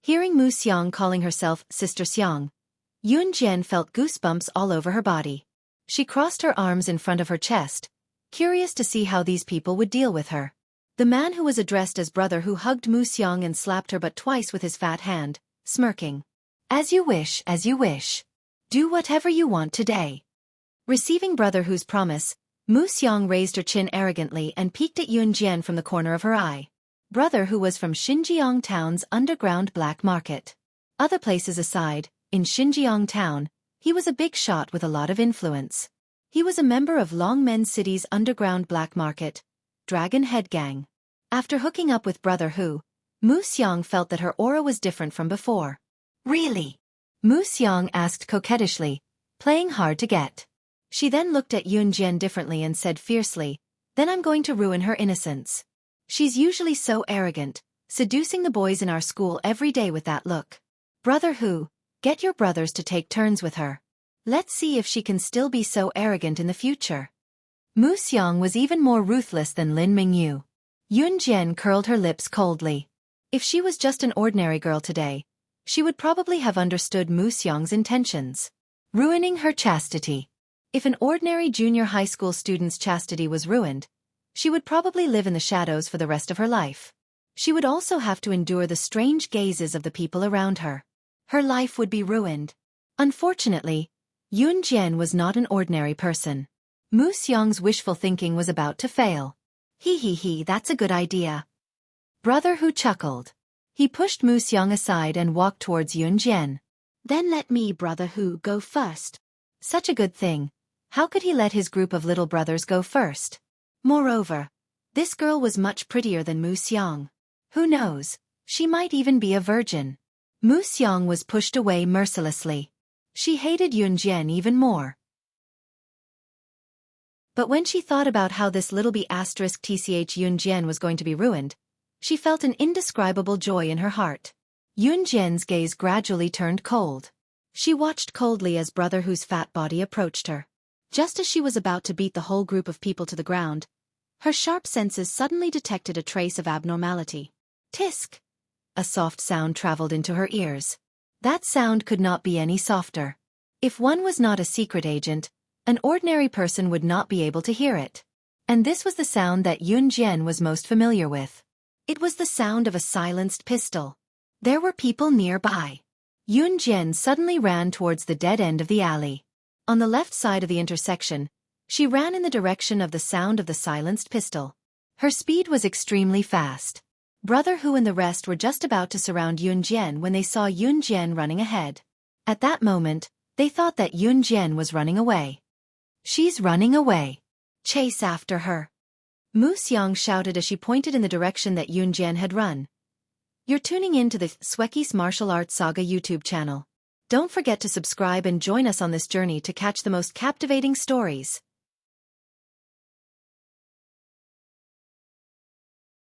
A: Hearing Mu Xiang calling herself Sister Xiang, Yun Jian felt goosebumps all over her body. She crossed her arms in front of her chest, curious to see how these people would deal with her. The man who was addressed as Brother Hu hugged Mu Xiang and slapped her butt twice with his fat hand, smirking. As you wish, as you wish. Do whatever you want today. Receiving Brother Hu's promise, Mu Xiang raised her chin arrogantly and peeked at Yun Jian from the corner of her eye. Brother Hu was from Xinjiang town's underground black market. Other places aside, in Xinjiang town, he was a big shot with a lot of influence. He was a member of Longmen City's underground black market, Dragon Head Gang. After hooking up with Brother Hu, Mu Xiang felt that her aura was different from before. Really? Mu Xiang asked coquettishly, playing hard to get. She then looked at Yun Jian differently and said fiercely, then I'm going to ruin her innocence. She's usually so arrogant, seducing the boys in our school every day with that look. Brother Hu, get your brothers to take turns with her. Let's see if she can still be so arrogant in the future. Mu Xiang was even more ruthless than Lin Mingyu. Yun Jian curled her lips coldly. If she was just an ordinary girl today, she would probably have understood Mu Xiang's intentions. Ruining her chastity. If an ordinary junior high school student's chastity was ruined, she would probably live in the shadows for the rest of her life. She would also have to endure the strange gazes of the people around her. Her life would be ruined. Unfortunately, Yun Jian was not an ordinary person. Mu Xiang's wishful thinking was about to fail. He, that's a good idea. Brother Hu chuckled. He pushed Mu Xiang aside and walked towards Yun Jian. Then let me, Brother Hu, go first. Such a good thing. How could he let his group of little brothers go first? Moreover, this girl was much prettier than Mu Xiang. Who knows, she might even be a virgin. Mu Xiang was pushed away mercilessly. She hated Yun Jian even more. But when she thought about how this little b*tch Yun Jian was going to be ruined, she felt an indescribable joy in her heart. Yun Jian's gaze gradually turned cold. She watched coldly as Brother Hu's fat body approached her. Just as she was about to beat the whole group of people to the ground, her sharp senses suddenly detected a trace of abnormality. Tisk! A soft sound traveled into her ears. That sound could not be any softer. If one was not a secret agent, an ordinary person would not be able to hear it. And this was the sound that Yun Jian was most familiar with. It was the sound of a silenced pistol. There were people nearby. Yun Jian suddenly ran towards the dead end of the alley. On the left side of the intersection, she ran in the direction of the sound of the silenced pistol. Her speed was extremely fast. Brother Hu and the rest were just about to surround Yun Jian when they saw Yun Jian running ahead. At that moment, they thought that Yun Jian was running away. She's running away. Chase after her. Mu Xiang shouted as she pointed in the direction that Yun Jian had run. You're tuning in to the Xueqi's Martial Arts Saga YouTube channel. Don't forget to subscribe and join us on this journey to catch the most captivating stories.